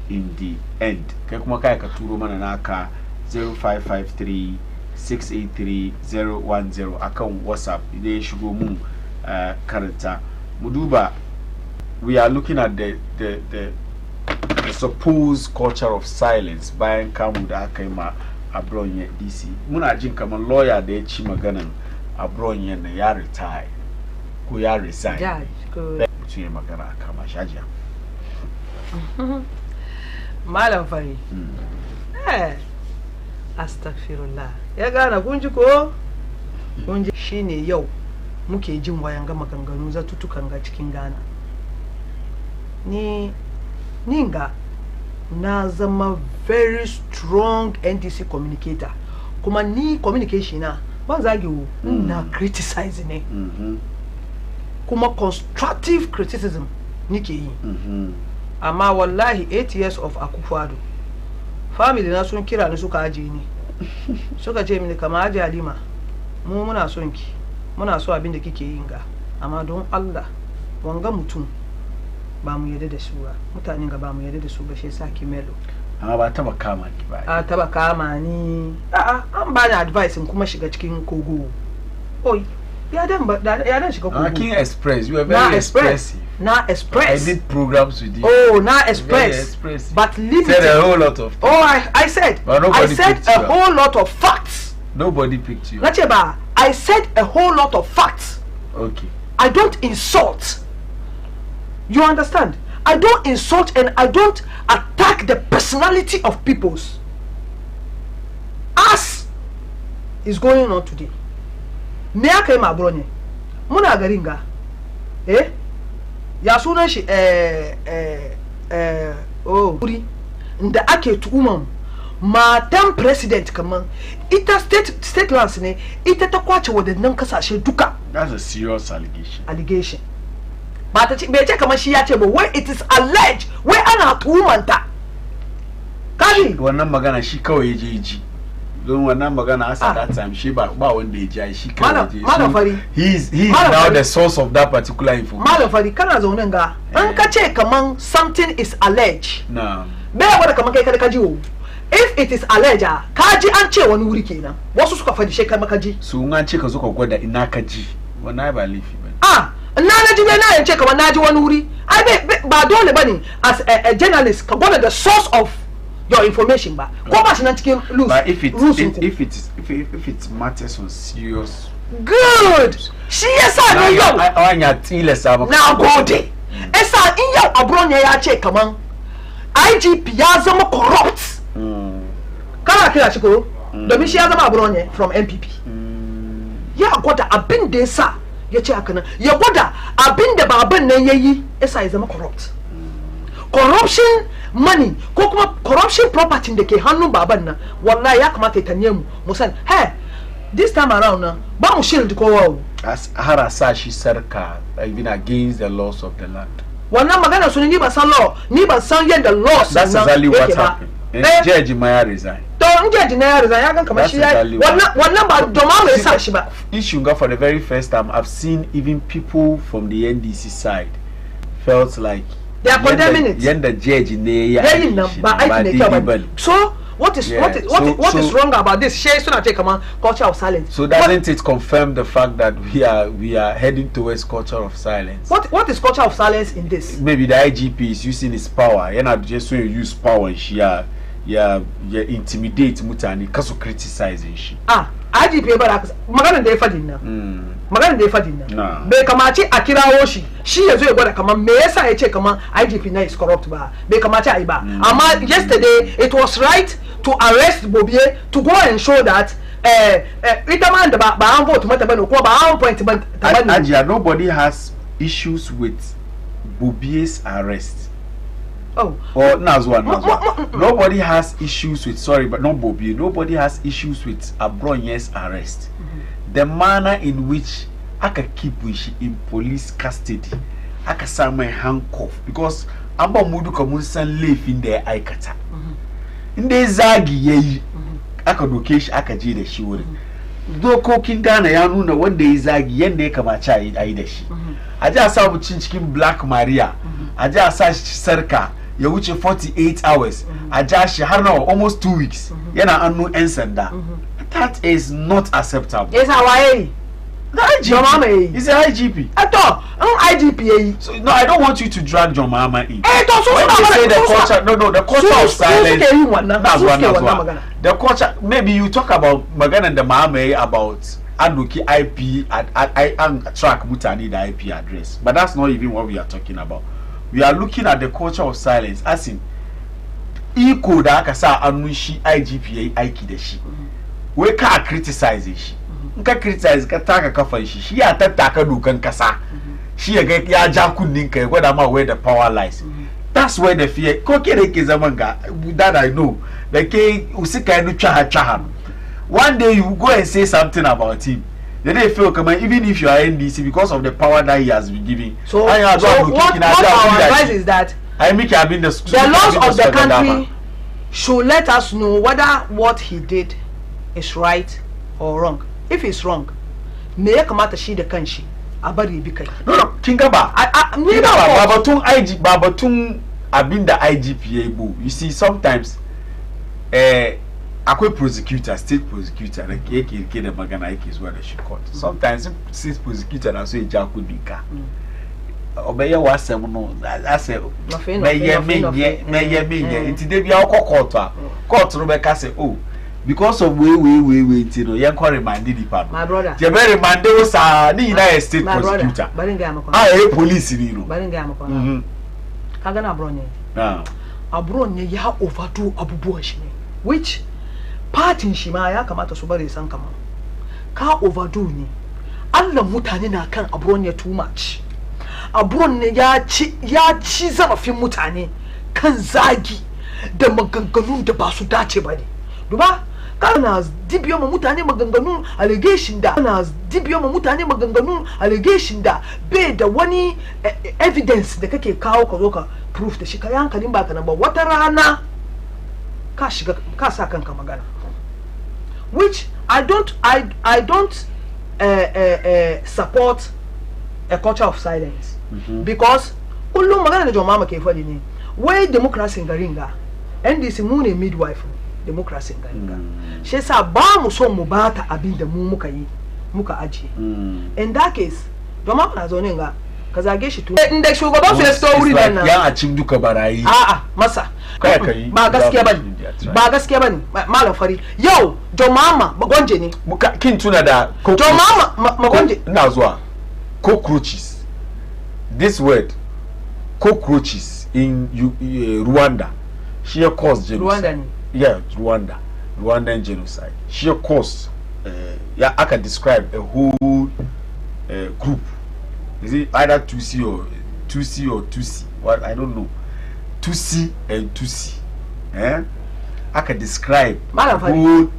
in the end. Kekumaka katuro mananaka 0553-683-010 account WhatsApp. Ide shugomu character. Muduba, we are looking at the supposed culture of silence by Kamuda Kaima Abronye DC. Muna jin kaman lawyer da ya ci maganan Abronye na ya retire ko ya resign. Yeah, good. Mutum ya magana kama shajiya. Malam Fari. Astaghfirullah. Ya gana kunji ko? Kunji shine yau muke jin wayan ga maganganu za tutukan ga cikin Ghana. Ninga na zama very strong NDC communicator. Kuma ni communication na ban zagi wo na criticize ne. Kuma constructive criticism nike yi. Amma wallahi 8 years of Akufo-Addo family na sun kira ni suka aje ni. Suka ce mini kama aje Halima mu muna son ki. Muna so abin da kike yin ga. Amma don Allah wanga mutum ba mu yadda da su ba, mutanen ga ba mu yadda da su ba, shi yasa ki melo. Amma ba taba kama ni ba. A taba kama ni. An ba ni advice in kuma shiga cikin kogo. Oi, ya dan shiga kogo. King Express, you were very expressive. Na express. I did programs with you. Oh, na express. But limited. Said a whole lot of things. Oh, I said a whole lot of facts. Nobody picked you. Nacheba, I said a whole lot of facts. Okay. I don't insult. You understand? I don't insult and I don't attack the personality of peoples. As is going on today. Me aka yi mabronye. Muna garinga. Ya sunan shi uri inda ake tuhumar matan president kaman ita state lands ne ita ta kwace wadannan kasashe duka. That's a serious allegation. Ba ta ce bai ce kamar shi ya ce ba wai it is alleged wai ana tuhumanta. Kaji wannan magana shi kawai je ji. Don wannan magana as at that time shi ba wanda ya ji shi kawai je. Malam Fari. He is now the source of that particular information. Malam Fari kana zaune ga an ka ce kaman something is alleged. No. Bai wanda kaman kai kada ka ji wo. If it is alleged kaji an ce wani wuri kenan. Wasu suka fadi shi kai maka ji. Su an ce ka zo ka gwada ina ka ji. Wannan ba laifi ba. Na ji na yance kamar na ji wani wuri ai ba dole bane as a journalist ka gwada the source of your information ba ko ba shi nan cikin loose. But if it matters on serious, good shi yasa ne yau anya tilasa ba na gode esa in yau Abronye ya ce kaman IGP ya zama corrupt kana kira shi ko domin shi ya zama abronye from NPP ya gwada abin da yasa ya ce haka nan ya gwada abin da baban nan yayi yasa ya zama corrupt corruption money ko kuma corruption property da ke hannun baban nan wallahi ya kamata ya tanye mu san hey this time around na ba mu shield kowa har a sa shi sarka even against the laws of the land. Wannan magana su ni ba san law ni ba san yadda laws that's exactly what happened. Judge Maya resign. To Judge na resign ya gan kamar shi wannan ba doma mai sa shi ba. Issue for the very first time I've seen even people from the NDC side felt like they are condemning it. Yanda judge ne ya yi ba aiki ne kyau ba. So what is wrong about this? Shey suna take come culture of silence. So doesn't it confirm the fact that we are heading towards culture of silence? What is culture of silence in this? Maybe the IGP is using his power. You're not just when you use power, yeah, intimidate mutani kaso criticizing shi. IGP ba magana da ya fadin nan. Magana da ya fadin nan. Bai kamace a kirawo shi yazo ya gwada kaman me yasa yace kaman IGP na is corrupt ba. Bai kamace ai ba. Amma yesterday it was right to arrest Bobie to go and show that ita man da ba an vote mata bane ko ba an point ban ta bane. Ajia, nobody has issues with Bobie's arrest. Oh. Or Nazwa. Nobody has issues with, sorry, but not Bobie. Nobody has issues with Abronye's arrest. The manner in which I can keep Wishi in police custody, I can sign my handcuff because Amba Mudu Kamunsan live in their Aikata. In the Zagi, ye, I can do cash, I can do the shiwari. Though cooking Ghana, Yanuna, one day Zagi, Yende Kamacha, Aideshi. I just saw Chinchikin Black Maria. I just saw Serka. You which 48 hours. I just had now almost 2 weeks. Yana anu ensenda. That is not acceptable. It's Hawaii. The IGP. It's an IGP. I thought IGP. So no, I don't want you to drag John Mahama in. When you say the culture, no, the culture of silence. That's one. The culture. Maybe you talk about Magana and the Mahama about Aduki IP I track Mutani the IP address, but that's not even what we are talking about. We are looking at the culture of silence as in iko da aka sa anu shi IGP aiki da shi we ka criticize shi in ka criticize ka taka kafan shi ya tattaka dokan kasa shi ya ga ya ja kunnin ka ya gwada ma where the power lies. That's where the fear ko kere ke zaman ga that I know da ke usika no chaha one day you go and say something about him. Then they feel come even if you are NDC because of the power that he has been giving. So what our advice is that I make have been the laws of the country should let us know whether what he did is right or wrong. If it's wrong, me ya kamata shi da kanshi a bari bi kai. No, kinga ba. Ni ba batun abinda IGP ya bu. You see sometimes akwai prosecutor, state prosecutor na ke da magana yake zuwa da shi court. Sometimes state prosecutor na so ya ja kudin ka. Obeye wasem no ase meye nti dey bia okọ court no be ka say oh because of we nti no yen ko remand the department. My brother. Je be remand o sa ni na state prosecutor. Police ni no. Baringa amakona. Kaga na abronye. Abronye ya overdo abubuwan shi ne. Which partin shi ma ya kamata su bare san kaman ka overdo ne. Allah mutane na kan abronye too much. Abron ne ya ci zarafin mutane kan zagi da maganganun da ba su dace ba ne. Duba kana dibiyo ma mutane maganganun allegation da bai da wani evidence da kake kawo ka zo ka proof da shi ka yankalin ba kana ba wata rana ka sa kanka magana, which I don't support a culture of silence. Because kullum magana da jama'a ke fadi ne wai democracy garinga NDC mu ne midwife democracy garinga shi yasa ba mu so mu bata abin da mu muka yi muka ajiye. In that case jama'a na zo ne ga ka zage shi tun inda shugaban su ya fito wuri nan ya a cin duka barayi masa kai ba gaskiya bane malam fari yau jama'a magonje ne kin tuna da jama'a magonje ina zuwa cockroaches. This word, cockroaches in Rwanda, she caused genocide. Rwanda. Yeah, Rwanda. Rwandan genocide. She of course yeah, I can describe a whole group. Is it either 2C or 2C? What, I don't know. 2C and 2C. I can describe a whole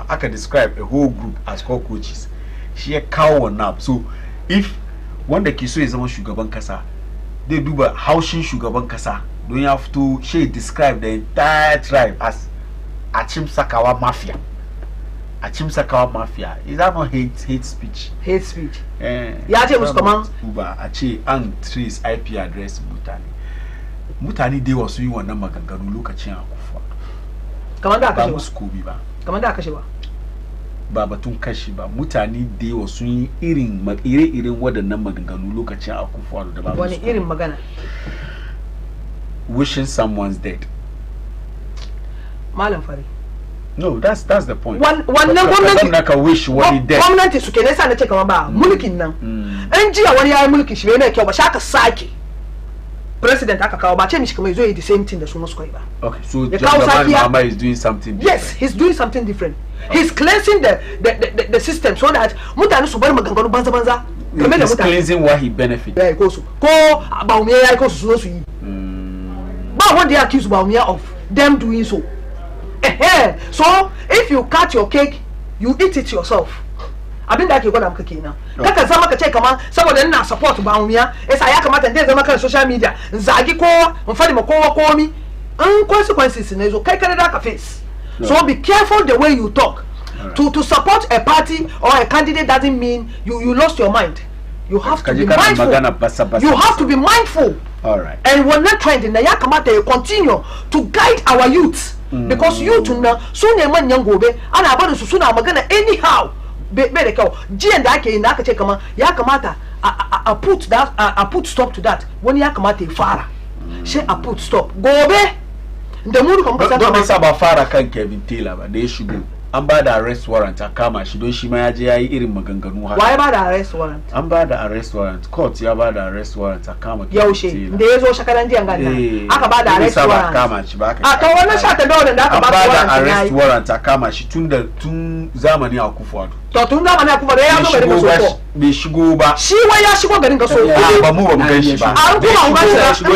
I can describe a whole group as cockroaches. She a cow one up. So if one the kiso is on sugar bankasa, they do but how she sugar bankasa. Don't you have to she describe the entire tribe as Achim Sakawa Mafia. Achim Sakawa Mafia. Is that not hate speech? Hate speech. Yeah, I was command. Uba Achi and trace IP address Mutani they was you one number Ganganu look at China. Commander Kashiba. Commander Kashiba. Babatun Kashiba. Mutani they was swinging eating what the number Ganganu look at China. One eating Magana. Wishing someone's dead. Malam Fari. No, that's the point. One like a wish what he dead. Permanent is okay. Let's take about Mulikin now. NG when you are Muliki, she make your Bashaka Saki. President Akakawa Bachemish come is the same thing that Sumo Square. Okay, so the Mama is doing something different. Yes, he's doing something different. Okay. He's cleansing the system so that Mutani Subarma Gangano Banza. He's cleansing what he benefits. Yeah, go about me, I go to but what they accuse Baumia of them doing so. So if you cut your cake, you eat it yourself. I think that you're gonna cooking now. Kaka zama ka check man, some of them na support Baumia. Esa ya kamata ndeze zama social media. Nzagi ko, mfani makowa ko mi. Consequences in eso kai Canada ka face. So be careful the way you talk. Right. To support a party or a candidate doesn't mean you lost your mind. You have to be mindful. You have to be mindful. All right. And we're not trying to continue to guide our youth because youth now soon a man young go be and about to soon I'm gonna anyhow be the cow. G and I can check come yakamata I put stop to that when yakamata fara. She I put stop go be the mood come don't mess about fara can Kevin Taylor but they should go. Amba da arrest warrant akama shi don shi ma yaje yayi irin maganganu haka. Why ba da arrest warrant? An ba da arrest warrant. Court ya ba da arrest warrant akama. Yaushe da yazo shakaran jiyan ganna. Aka ba da arrest warrant. Akama shi ba ka. A to wannan shata da wannan da aka ba da arrest warrant akama shi tun zamani Akufo-Addo. To tun zamani Akufo-Addo ya zo garin Gasofo. Bai shigo ba. Shi wai ya shigo garin Gasofo. Ba mu gan shi ba. An kuma gan shi ba.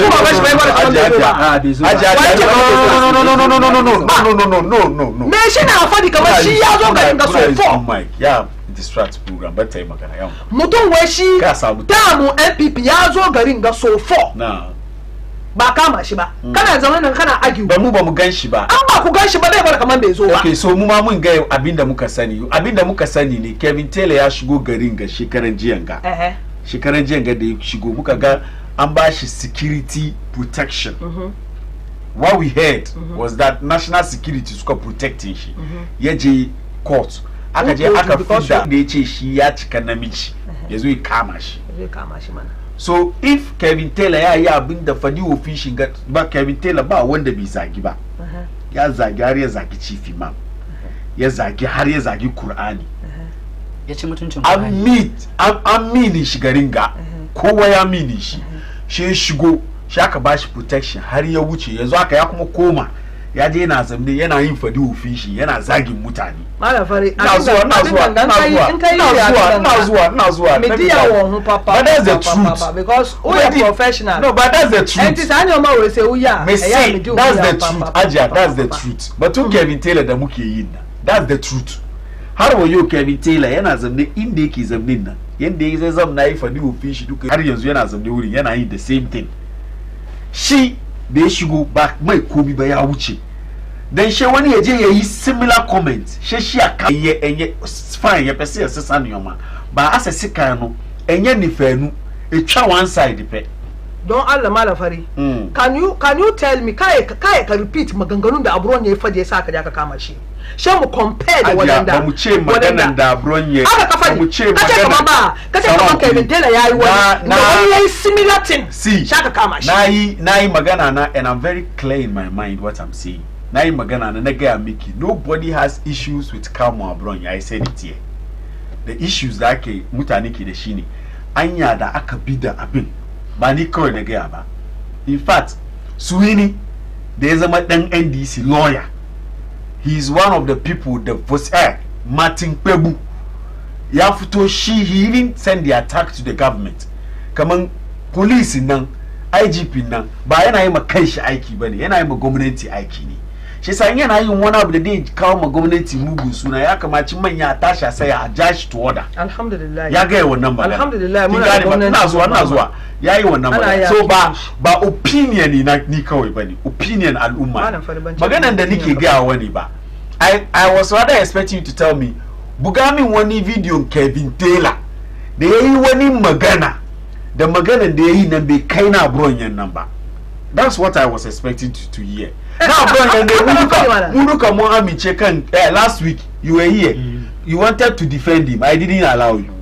No. Me shi na fadi kamar shi ya zo garin Gasofo. Mike, yeah, distract program but tai magana yau. Mutum wai shi damu NPP ya zo garin Gasofo. Na. Ba kama shi ba. Kana zaman nan kana argue. Ba mu gan shi ba. An ba ku gan shi ba bai bar kaman bai zo ba. Okay, so mu ma mun ga abinda muka sani ne Kevin Taylor ya shigo garin ga shekaran jiyan ga. Shekaran jiyan ga da ya shigo muka ga an ba shi security protection. What we heard was that national security suka protecting shi. Ya je court. Aka je aka fida da ya ce shi ya cika namiji. Ya zo ya kama shi. So if Kevin Taylor ya yi abin da fadi ofishin ga ba Kevin Taylor ba wanda bai zagi ba. Ya zagi har ya zagi chief imam. Ya zagi har ya zagi Qur'ani. Ya ci mutuncin Qur'ani. Amini shi garin ga. Kowa ya amini shi. Shi shigo shi aka bashi protection har ya wuce yanzu aka ya kuma koma. Ya je yana zamne yana yin fadi ofishi yana zagin mutane. Malam Fari ina zuwa but that's the truth because we are professional. No, but that's the truth. And this annual man will say we are. That's the truth. Aja, that's the truth. But to Kevin Taylor da muke yin that's the truth. Har wa yau Kevin Taylor yana zamne inda yake zamnin nan. Yanda yake zamna yi fadi ofishi duka har yanzu yana zamne wurin yana yin the same thing. Shi da ya shigo ba mai komi ba ya wuce. Then she wani yaje yayi similar comment. She aka enye fine ye pese sesa nyoma. Ba asese kan no enye nifanu etwa one side pe. Don Allah Malam Fari. Can you tell me kai ka repeat maganganun da abron ya fadi yasa aka ja ka kama shi. She mu compare da wadanda. Ba mu ce maganan da abron ya. Mu ce magana ba. Kace kaman Kevin Taylor yayi wani. Na yayi similar thing. See. Shaka kama shi. Nayi magana na and I'm very clear in my mind what I'm saying. Na yi magana na gaya miki nobody has issues with Kamo Abron. I said it here. The issues da ake mutane ke da shi ne anya da aka bi da abin ba ni kawai na gaya ba. In fact Suwini da ya zama dan NDC lawyer he's one of the people that was Martin Pebu. Ya fito he even send the attack to the government. Kaman police nan, IGP nan, ba yana yi ma kanshi aiki bane, yana yi ma gwamnati aiki ne. Shi sa yana yin wani abu da zai kawo ma gwamnati mugun suna, ya kamaci manya tashi a saya a jashi to order. Alhamdulillah. Ya ga wannan ba. Alhamdulillah muna da gwamnati. Ina zuwa. Yayi wannan ba. So ba opinion ni kawai bane, opinion al'umma. Maganan da nake ga wani ba. I was rather expecting you to tell me buga min wani video Kevin Taylor da yayi wani magana da maganan da yayi nan bai kai na bron yan nan ba. That's what I was expecting to hear. Now bron yan da mu duka mu amince kan last week you were here. You wanted to defend him. I didn't allow you.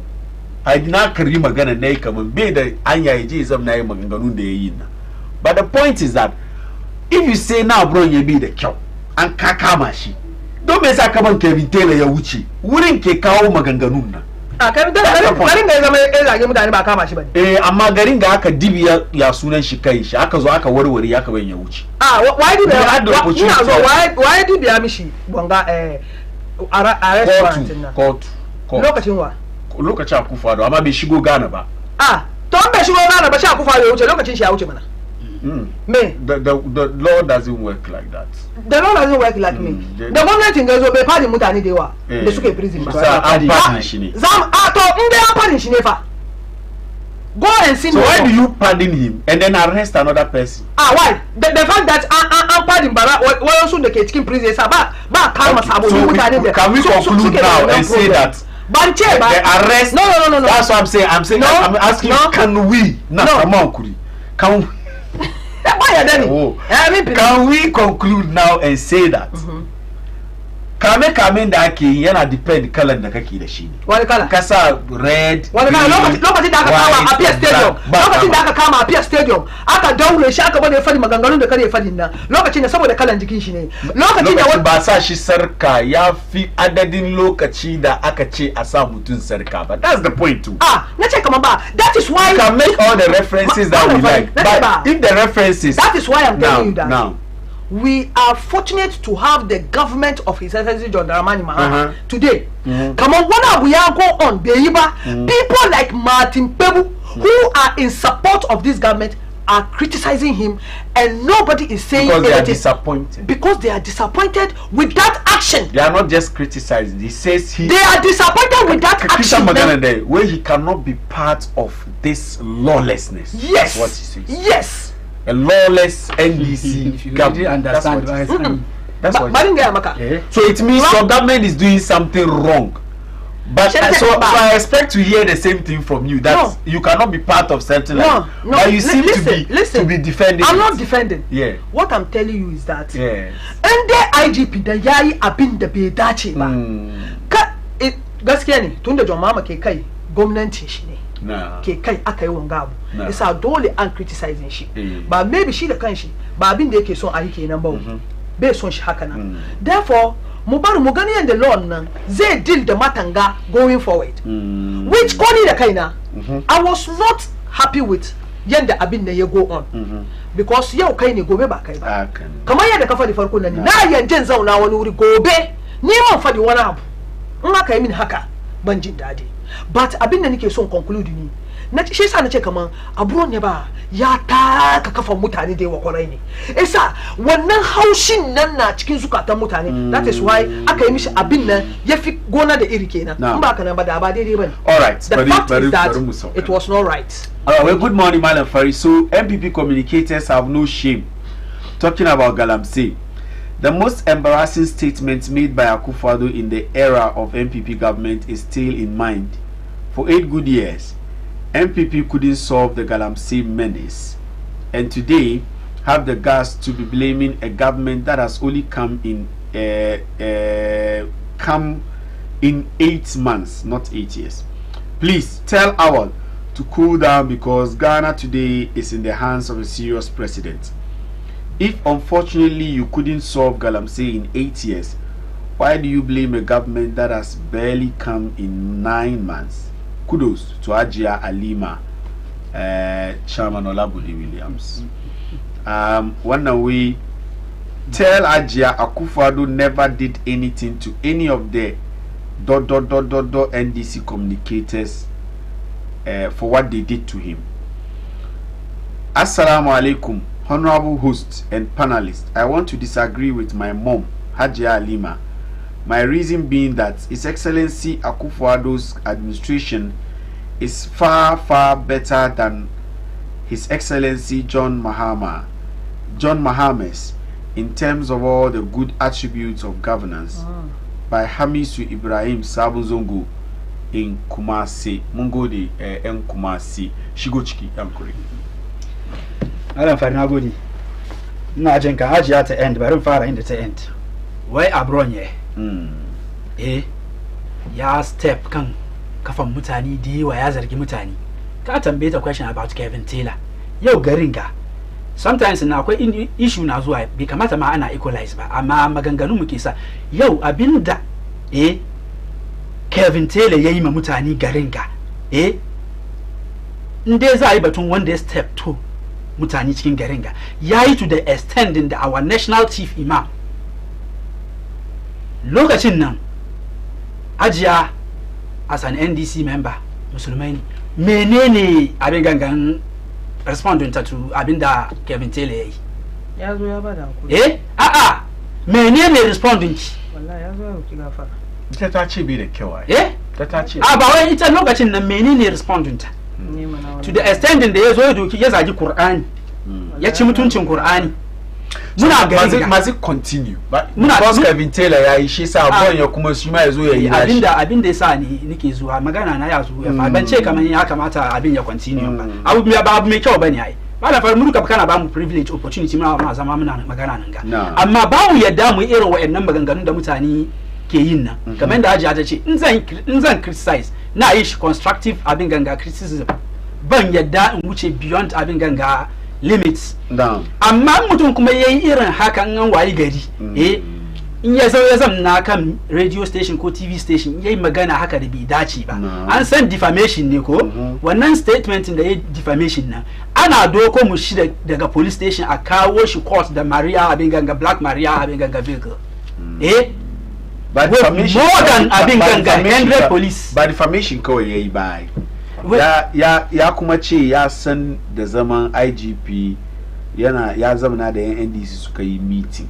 I did not carry magana na yi kaman bai da anya yaje zam na yi maganganun da yayi nan. But the point is that if you say now bron ya bi da kyau an kama shi, don me yasa kaman Kevin Taylor ya wuce wurin ke kawo maganganun nan. Garin da ya zama ya zage mutane ba kama shi bane. Amma garin ga aka dibi ya sunan shi kai shi aka zo aka warware aka bayan ya wuce. Why dibi why dibi ya mishi bonga a restaurant nan. Court. Lokacin wa? Lokacin Akufo-Addo amma bai shigo Ghana ba. To an bai shigo Ghana ba shi Akufo-Addo ya wuce lokacin shi ya wuce mana. The law doesn't work like that. The law doesn't work like me. The government in Gazo bai pardon mutane da yawa da suke prison ba. An pardon shi ne. To in dai an pardon shi ne fa. Go and see. So why do you pardon him and then arrest another person? Why? The fact that an pardon bara wayansu da ke cikin prison sa ba kama sabon mutane da. Can we conclude now and say that the arrest? No. That's what I'm saying. I'm asking. Can we? No. Come on, Kuri. Can we? Can we conclude now and say that kame da ake yana depend kalan da kake da shi ne. Wani kala? Kasa red. Wani kala? Lokacin da aka kama a Pierre Stadium. Lokacin da aka kama a Pierre Stadium, aka daure shi aka bane fadi maganganun da kare fadin nan. Lokacin da saboda kalan jikin shi ne. Lokacin da wani ba sa shi sarka ya fi adadin lokaci da aka ce a sa mutun sarka ba. That's the point too. Na ce kaman ba. That is why you can make all the references that we like. But if the references, that is why I'm telling you that. Now. We are fortunate to have the government of His Excellency John Dramani Mahama today. Come on, what we are go on, Beiba. People like Martin Pebu, who are in support of this government, are criticizing him, and nobody is saying because they are disappointed. Because they are disappointed with that action. They are not just criticizing. He says they are disappointed with that action. Where he cannot be part of this lawlessness. Yes. That's what he says. Yes. A lawless NDC if you really understand that's what so it means your government is doing something wrong. But so I expect to hear the same thing from you, that you cannot be part of something like that. But you seem to be defending. I'm not defending. Yeah. What I'm telling you is that and the IGP da yayi abin da bai dace ba. Gaskiya ne tunda John Mahama ke kai gwamnati shi ne. Ke kai aka yi wanga abu. Isa dole an criticizing shi. Ba maybe shi da kanshi ba abin da yake son a yi kenan ba. Bai son shi haka nan. Therefore mu bar mu gani yanda law nan zai deal da matanga going forward. Which koni da kaina I was not happy with yanda abin da ya go on. Because yau kai ne gobe ba kai ba. Kamar yadda ka fadi farko nan na yanjin zauna wani wuri gobe ni man fadi wani abu. In aka yi min haka ban jin dadi. But abin da nake son conclude ni na shi yasa nace kaman abun ne ba ya taka kafa mutane da yawa kwarai ne isa wannan haushin nan na cikin zukatan mutane. That is why aka yi mishi abin nan ya fi gona da iri kenan in ba kana ba da ba daidai bane. All right, the fact is that it was not right. Well, good morning, Madam Fari. So MPP communicators have no shame talking about Galamsey. The most embarrassing statement made by Akufo-Addo in the era of MPP government is still in mind. For 8 good years, MPP couldn't solve the Galamsey menace, and today have the guts to be blaming a government that has only come in 8 months, not 8 years. Please tell Awal to cool down, because Ghana today is in the hands of a serious president. If unfortunately you couldn't solve Galamsey in 8 years, why do you blame a government that has barely come in 9 months? Kudos to Ajia Alima, Chairman Olabudi Williams. One way Tell Ajia Akufo-Addo never did anything to any of the NDC communicators for what they did to him. Assalamu alaikum, honorable host and panelists. I want to disagree with my mom, Hajia Alima. My reason being that His Excellency Akufo-Addo's administration is far, far better than His Excellency John Mahama's in terms of all the good attributes of governance by Hamisu Ibrahim Sabuzongo in Kumasi, Mungodi en Kumasi, Shigochiki Yankuri. Alan Farnagodi. Na jenka haji ya ta end, bari fara inda ta end. Wai abronye. Ya step kan kafan mutane da yawa ya zargi mutane. Ka tambaye ta question about Kevin Taylor. Yau garin ga sometimes na akwai issue na zuwa bai kamata ma ana equalize ba, amma maganganu muke sa yau abinda Kevin Taylor yayi ma mutane garin ga inde za a yi batun wanda ya step to mutane cikin garin ga yayi to the extent da our national chief imam lokacin nan Ajiya as an NDC member musulmai ne menene abin gangan responding to abinda Kevin Taylor yayi ya zo ya bada hakuri menene responding ki wallahi ya zo ya ki gafara ita ta ce bai da kyau ta ce ba wai ita lokacin nan menene responding ta to the extent da ya zo ya doki ya zagi Qur'ani ya ci mutuncin Qur'ani muna gari mazi continue because Kevin Taylor yayi shi sa abun ya kuma shi ma yazo yayi abinda yasa ni nake zuwa magana na ya zo ya fa ban ce kaman ya kamata abin ya continue ba abu mai kyau bane ai ba da farmu duka kana ba mu privilege opportunity muna zama muna magana nan ga amma ba mu yadda mu irin wayannan maganganun da mutane ke yin nan kamar da Hajiya ta ce in zan criticize na yi shi constructive abin ganga criticism ban yadda in wuce beyond abin ganga limits amma mutum kuma yayi irin hakan an wayi gari in ya zo ya zamna kan radio station ko TV station yayi magana haka da bai dace ba an san defamation ne ko wannan statement da yayi defamation nan ana doko mu shi daga police station a kawo shi court da Maria abin ganga Black Maria abin ganga vehicle but defamation more than abin ganga 100 police ba defamation kawai yayi ba ya kuma ce ya san da zaman IGP ya zamana da yan NDC suka yi meeting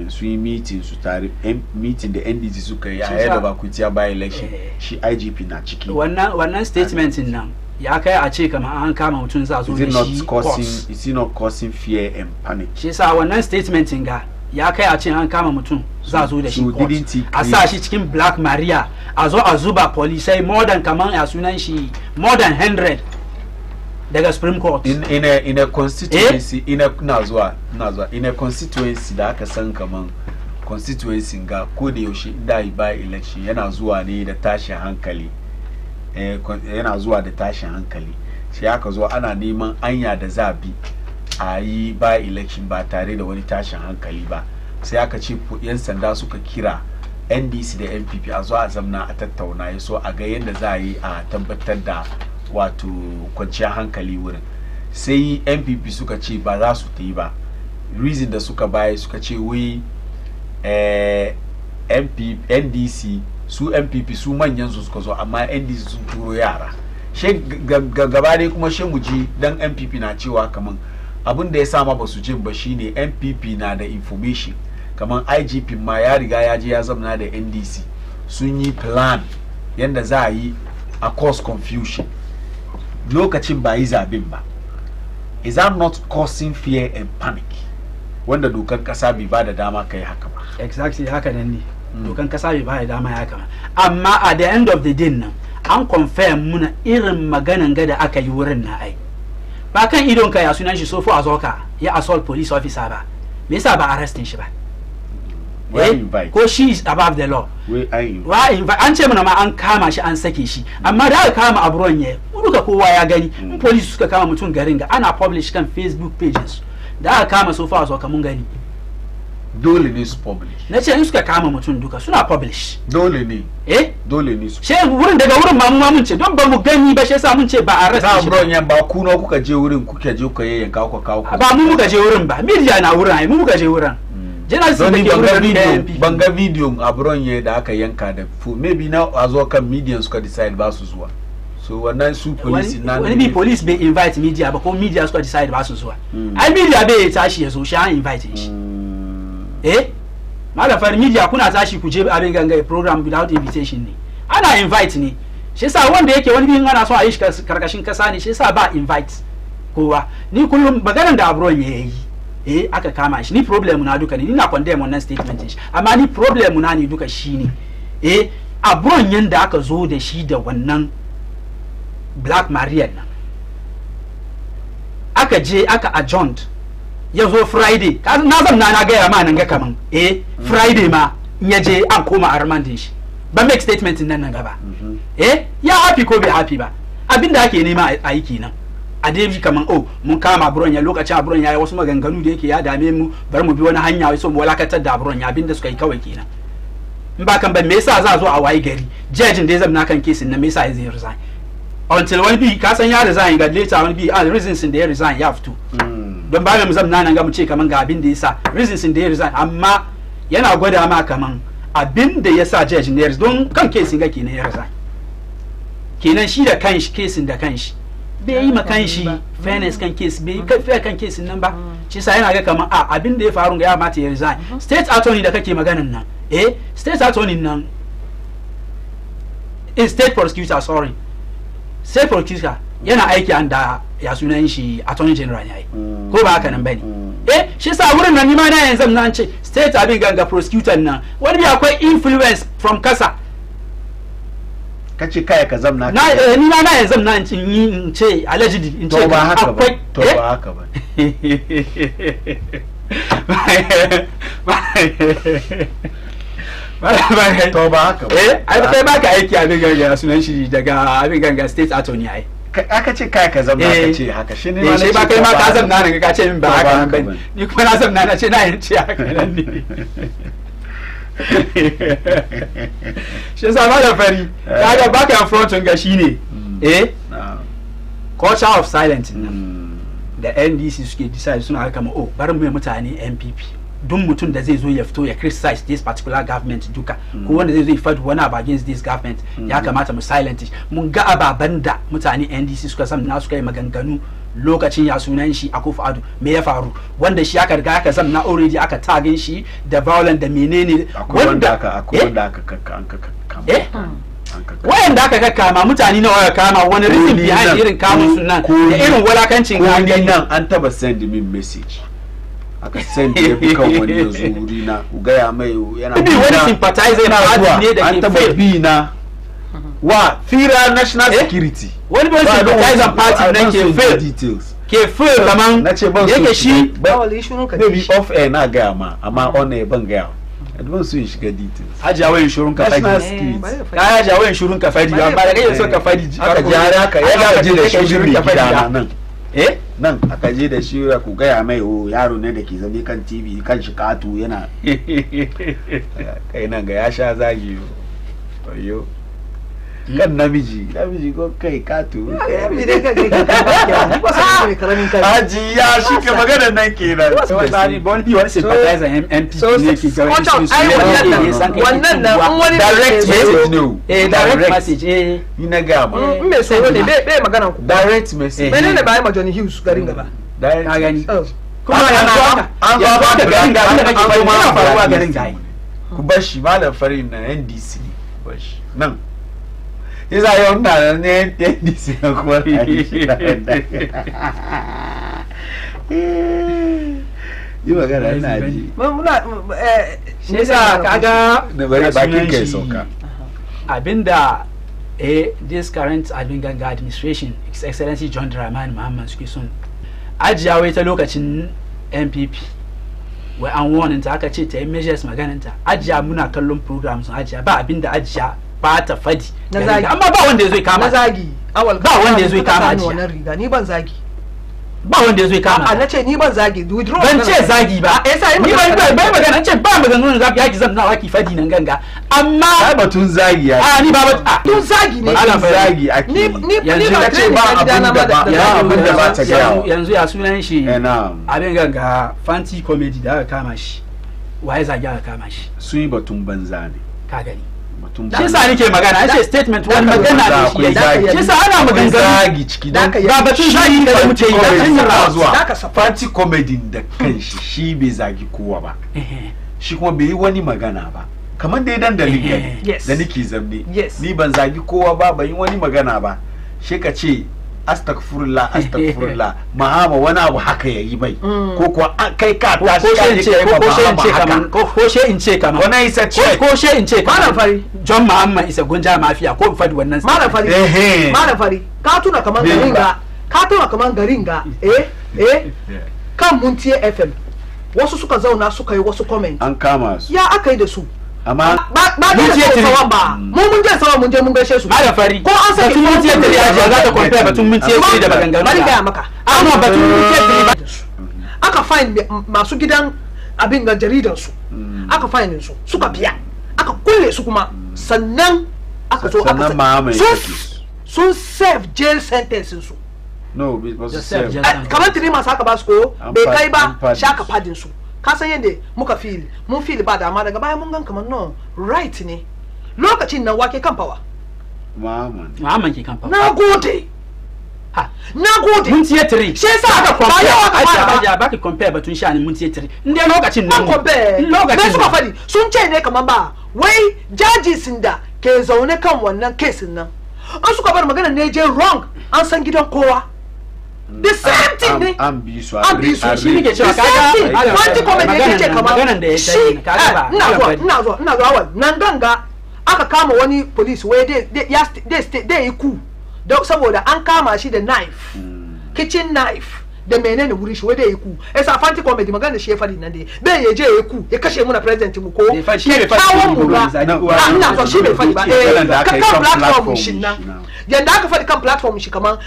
su yi meeting su tare meeting da NDC suka yi ahead of Akutiya by election shi IGP na ciki wannan statement nan ya kai a ce kamar an kama mutum za zo da shi is it not causing fear and panic shi yasa wannan statement ga ya kai a ce an kama mutum za zo da shi a sa shi cikin Black Maria a zo a zuba polisai more than kaman a sunan shi more than 100 daga Supreme Court in a constituency in a constituency da aka san kaman constituency ga ko da yaushe inda yi by election yana zuwa ne da tashin hankali sai aka zo ana neman anya da zabi a yi by election ba tare da wani tashin hankali ba sai aka ce yan sanda suka kira NDC da NPP a zo a zamna a tattauna ya so a ga yadda za a yi a tabbatar da wato kwanciyar hankali wurin sai NPP suka ce ba za su ta yi ba reason da suka baye suka ce wai NDC su NPP su manyan su suka zo amma NDC sun turo yara she gaba dai kuma she muji dan NPP na cewa kaman abin da ya sama ba su jin ba shine NPP na da information kaman IGP ma ya riga ya je ya zamana da NDC sun yi plan yanda za a yi a cause confusion lokacin ba yi zabin ba is that not causing fear and panic wanda dokar kasa bai ba da dama kai haka ba exactly haka nan ne dokan kasa bai ba da dama ya haka amma at the end of the day nan an confirm muna irin maganan ga da aka yi wurin na ai ba kan idon ka ya sunan shi sofo azoka ya assault police officer ba me yasa ba arrestin shi ba ko she is above the law an ce mana ma an kama shi an sake shi amma da aka kama abron ya duka kowa ya gani in police suka kama mutum garin ga ana publish kan Facebook pages da aka kama sofo azoka mun gani dole ne su publish. Na ce in suka kama mutum duka suna publish. Dole ne. Dole ne su. She wurin daga wurin ma mun ce don ba mu gani ba shi yasa mun ce ba arrest shi. Bro yan ba ku no kuka je wurin kuka je ku yayyanka ku kawo ku. Ba mu muka je wurin ba. Media na wurin ai mu muka je wurin. Journalist da ke wurin banga video a bron ye da aka yanka da maybe na a zo kan media suka decide ba su zuwa. So wannan su police na wani bi police bai invite media ba ko media suka decide ba su zuwa. Ai media bai tashi ya zo shi an invite shi. Malam fari media kuna tashi ku je abin ganga program without invitation ne. Ana invite ne. Shi yasa wanda yake wani bin ana so a yi shi karkashin kasa ne shi yasa ba invite kowa. Ni kullum maganar da abron yayi aka kama shi ni problem na duka ne ni na condemn wannan statement shi amma ni problem na ne duka shine abron yanda aka zo da shi da wannan Black Maria nan aka je aka adjourned ya zo Friday na zamna na gaya ma nan ga kaman Friday ma ya je an koma armandin shi ba make statement nan gaba ya happy ko bai happy ba abinda ake nema a yi kenan a dai kaman mun kama buron ya lokacin buron ya yi wasu maganganu da yake ya dame mu bar mu bi wani hanya wai so mu walakatar da buron ya abinda suka yi kawai kenan in ba kan ba me yasa za zo a wayi gari judging da zamna kan kesin nan me yasa ya zai resign until wani bi ka san ya resign ga later wani bi reasons da ya resign ya fito don ba mu zamna nan ga mu ce kaman ga abin da yasa reasons da ya resign amma yana gwada ma kaman abin da yasa judging da ya don kan kesin ga kenan ya resign kenan shi da kanshi kesin da kanshi bai yi makan shi fairness kan case bai yi fair kan case nan ba shi sa yana ga kaman abin da ya faru ga ya mata ya resign state attorney da kake maganan nan state attorney nan state prosecutor state prosecutor yana aiki anda ya sunan shi attorney general ne ko ba haka nan bane shi sa wurin nan ni ma na yanzu nan ce state abin ganga prosecutor nan wani bi akwai influence from kasa kace kai ka zamna ni na yanzu na in ce allegedly in ce ba haka ba to ba haka ba to ba haka ba ai kai baka aiki abin ganga sunan shi daga abin ganga state attorney ai aka ce kai ka zamna ka ce haka shi ne ma ne ba kai ma ka zamna ne ka ce min ba haka nan bane ni kuma na zamna na ce na yin ce haka nan ne shi yasa ma da fari kaga baka in front ga shine culture of silence da NDC suke decide suna kama bari mu mutane MPP duk mutum da zai zo ya fito ya criticize this particular government duka ko wanda zai zo ya fight wani against this government ya kamata mu silent mun ga ababan da mutane NDC suka san na suka yi maganganu lokacin ya sunan shi Akufo-Addo me ya faru wanda shi aka riga aka zamna already aka tagin shi da violent da menene wanda aka wayanda aka kakkama mutane nawa aka kama wani reason behind irin kamun sunan da irin walakancin gangani nan an taba send min message aka send ya fi kan wani ya zuri na ku gaya mai yana bi wani sympathizer na party ne da an taba bi na wa fira national security wani wani sympathizer party na ke fail details ke fail kaman yake shi maybe off air na gaya ma amma on air ban gaya advance su shiga details hajiya wayin shurun ka fadi ka hajiya wayin shurun ka fadi amma da kai so ka fadi aka jara haka ya ji da shurun ka fadi nan nan aka je da shi ku gaya mai yaro ne da ke zame kan TV kan shi katu yana kai nan ga ya sha zagi yo kan namiji ko kai katu haji ya shi ka magana nan kenan wani bi wani sympathizer MP ne ke ga wannan nan wani direct message ne direct message ni na ga ma me so ne bai magana ku direct message menene ba ma Johnny Hughes garin gaba ka gani kuma an zo ba da garin gaba da kake bayyana faruwa garin gaba ku bashi malam farin na NDC bashi nan yasa yau na ne NDC na kuma yi magana ina ji muna shi yasa kaga da bari bakin kai sauka abinda this current Ganga administration His Excellency John Dramani Mahama suke son ajiya wai ta lokacin MPP wai an warning ta aka ce ta yi measures maganinta ajiya muna kallon programs ajiya ba abinda ajiya ba ta fadi amma ba wanda ya zo kama na zagi ba wanda ya zo kama ajiya wannan riga ni ban zagi ba wanda yazo ya kama a nace ni ban zagi withdraw ban ce zagi ba ni ban magana ce ba magana zaki yaki zan na waki fadi nan ganga amma ai batun zagi ya ni ba ba tun zagi ne ana zagi ake ni yanzu ka ce ba abin da ba ta ga yanzu ya sunan shi abin ganga fancy comedy da aka kama shi waye zagi aka kama shi sun yi batun banza ne ka gani shi sa nake magana an ce statement wani magana da shi sa ana magana zagi ciki don ba batun zagi da muke yi da zuwa fancy comedy da kanshi shi bai zagi kowa ba shi kuma bai yi wani magana ba kamar dai dan dalilin da nake zamne ni ban zagi kowa ba ban yi wani magana ba shi ka ce astaghfirullah mahama wani abu haka yayi bai ko kuwa kai ka tashi ko she in ce kaman wannan isa ce ko she in ce malam fari John Muhammad isa gunja mafiya ko fadi wannan malam fari ka tuna kaman garin ga kan Muntiye FM wasu suka zauna suka yi wasu comment an kama su ya aka yi da su amma ba da sawan ba mun je sawan mun je mun gaishe su malam fari ko an saki mun ce da ya za ta compare batun mun ce da maganganu bari ga maka amma batun mun ce da aka find masu gidan abin ga jaridan su aka find su suka biya aka kulle su kuma sannan aka zo aka sun serve jail sentence su no because kamar 3 months aka ba su ko bai kai ba shaka padin su ka san yadda muka mun feel ba dama daga baya mun gan kamar no right ne lokacin nan wake kan fawa Muhammad ke kan fawa na gode mun tiye 3 shi yasa aka compare ba ki compare batun shani mun tiye 3 inda lokacin nan lokacin suka fadi sun ce ne kamar ba wai judges da ke zaune kan wannan case nan an suka bar magana ne je wrong an san gidan kowa the same thing ne an bi su shi ne ke cewa kaga wani comedy yake ce kamar maganan da ya ce kaga ba ina zuwa nan ganga aka kama wani police wai dai yi ku saboda an kama shi da knife kitchen knife da menene wuri shi wai dai yi ku esa fanti comedy magana shi ya fadi nan dai bai ya je ya ku ya kashe mu na president mu ko ya kawo mu ba ina so shi bai fadi ba kan platform shi nan yanda aka faɗi kan platform shi kaman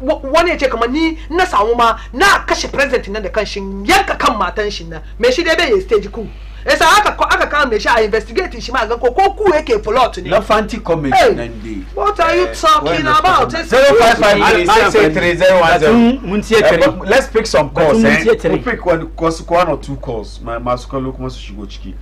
wani ya ce kaman ni na samu ma na kashe president nan da kan shi yanka kan matan shi nan me shi dai bai yi stage ku yasa aka kama me shi a investigate shi ma ga ko ku yake plot ne na fancy comedy nan dai what are you talking about 05563301 let's pick some calls we pick one or two calls masu kallo kuma su shigo ciki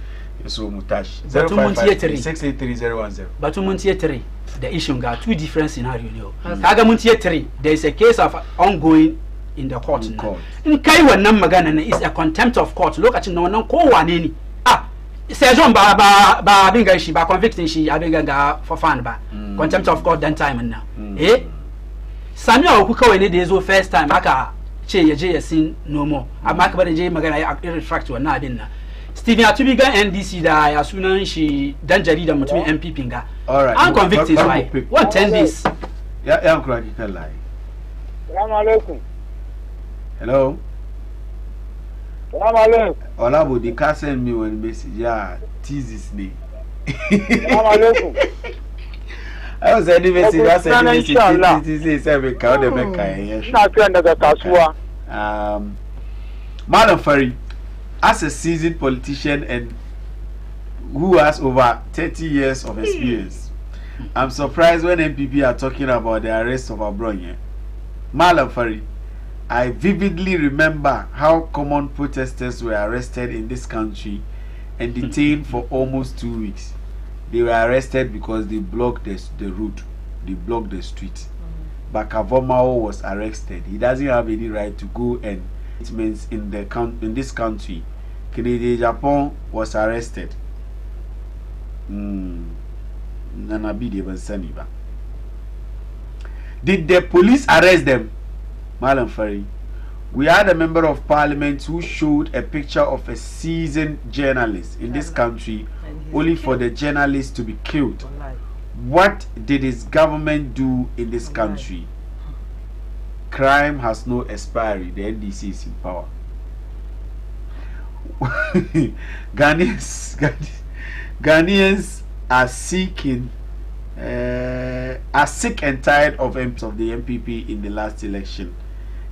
so mu tashi 05563301 batun mun tiye 3 the issue got two different scenario ne kaga mun tiye 3 there is a case of ongoing in the court in kai wannan magana na is a contempt of court lokacin na wannan ko wane ne sai John ba abin ga shi ba convicting shi abin ga for fun ba contempt of court dan time na Samuel ku kawai ne da yazo first time aka ce ya je ya sin no more amma ka bari je magana ya retract wannan abin na Stephen Atubi ga NDC da ya sunan shi dan jarida mutumin MPP ga an convict his wife what 10 days ya kura ki kan lai Assalamu alaikum hello Assalamu alaikum Ola Bodi ka send me one message ya teases me Assalamu alaikum I was sending message I send message say me ka da me kai ina kiran daga kasuwa Madam Fari, as a seasoned politician and who has over 30 years of experience, I'm surprised when MPP are talking about the arrest of Abronye. Madam Fari, I vividly remember how common protesters were arrested in this country and detained for almost 2 weeks. They were arrested because they blocked the route, they blocked the street. But Kavomao was arrested. He doesn't have any right to go and it means in this country. Kennedy Japan was arrested. Did the police arrest them? Malam Fari, we had a member of parliament who showed a picture of a seasoned journalist in this country only for the journalist to be killed. What did his government do in this country? Crime has no expiry. The NDC is in power. Ghanaians are sick and tired of the MPP in the last election,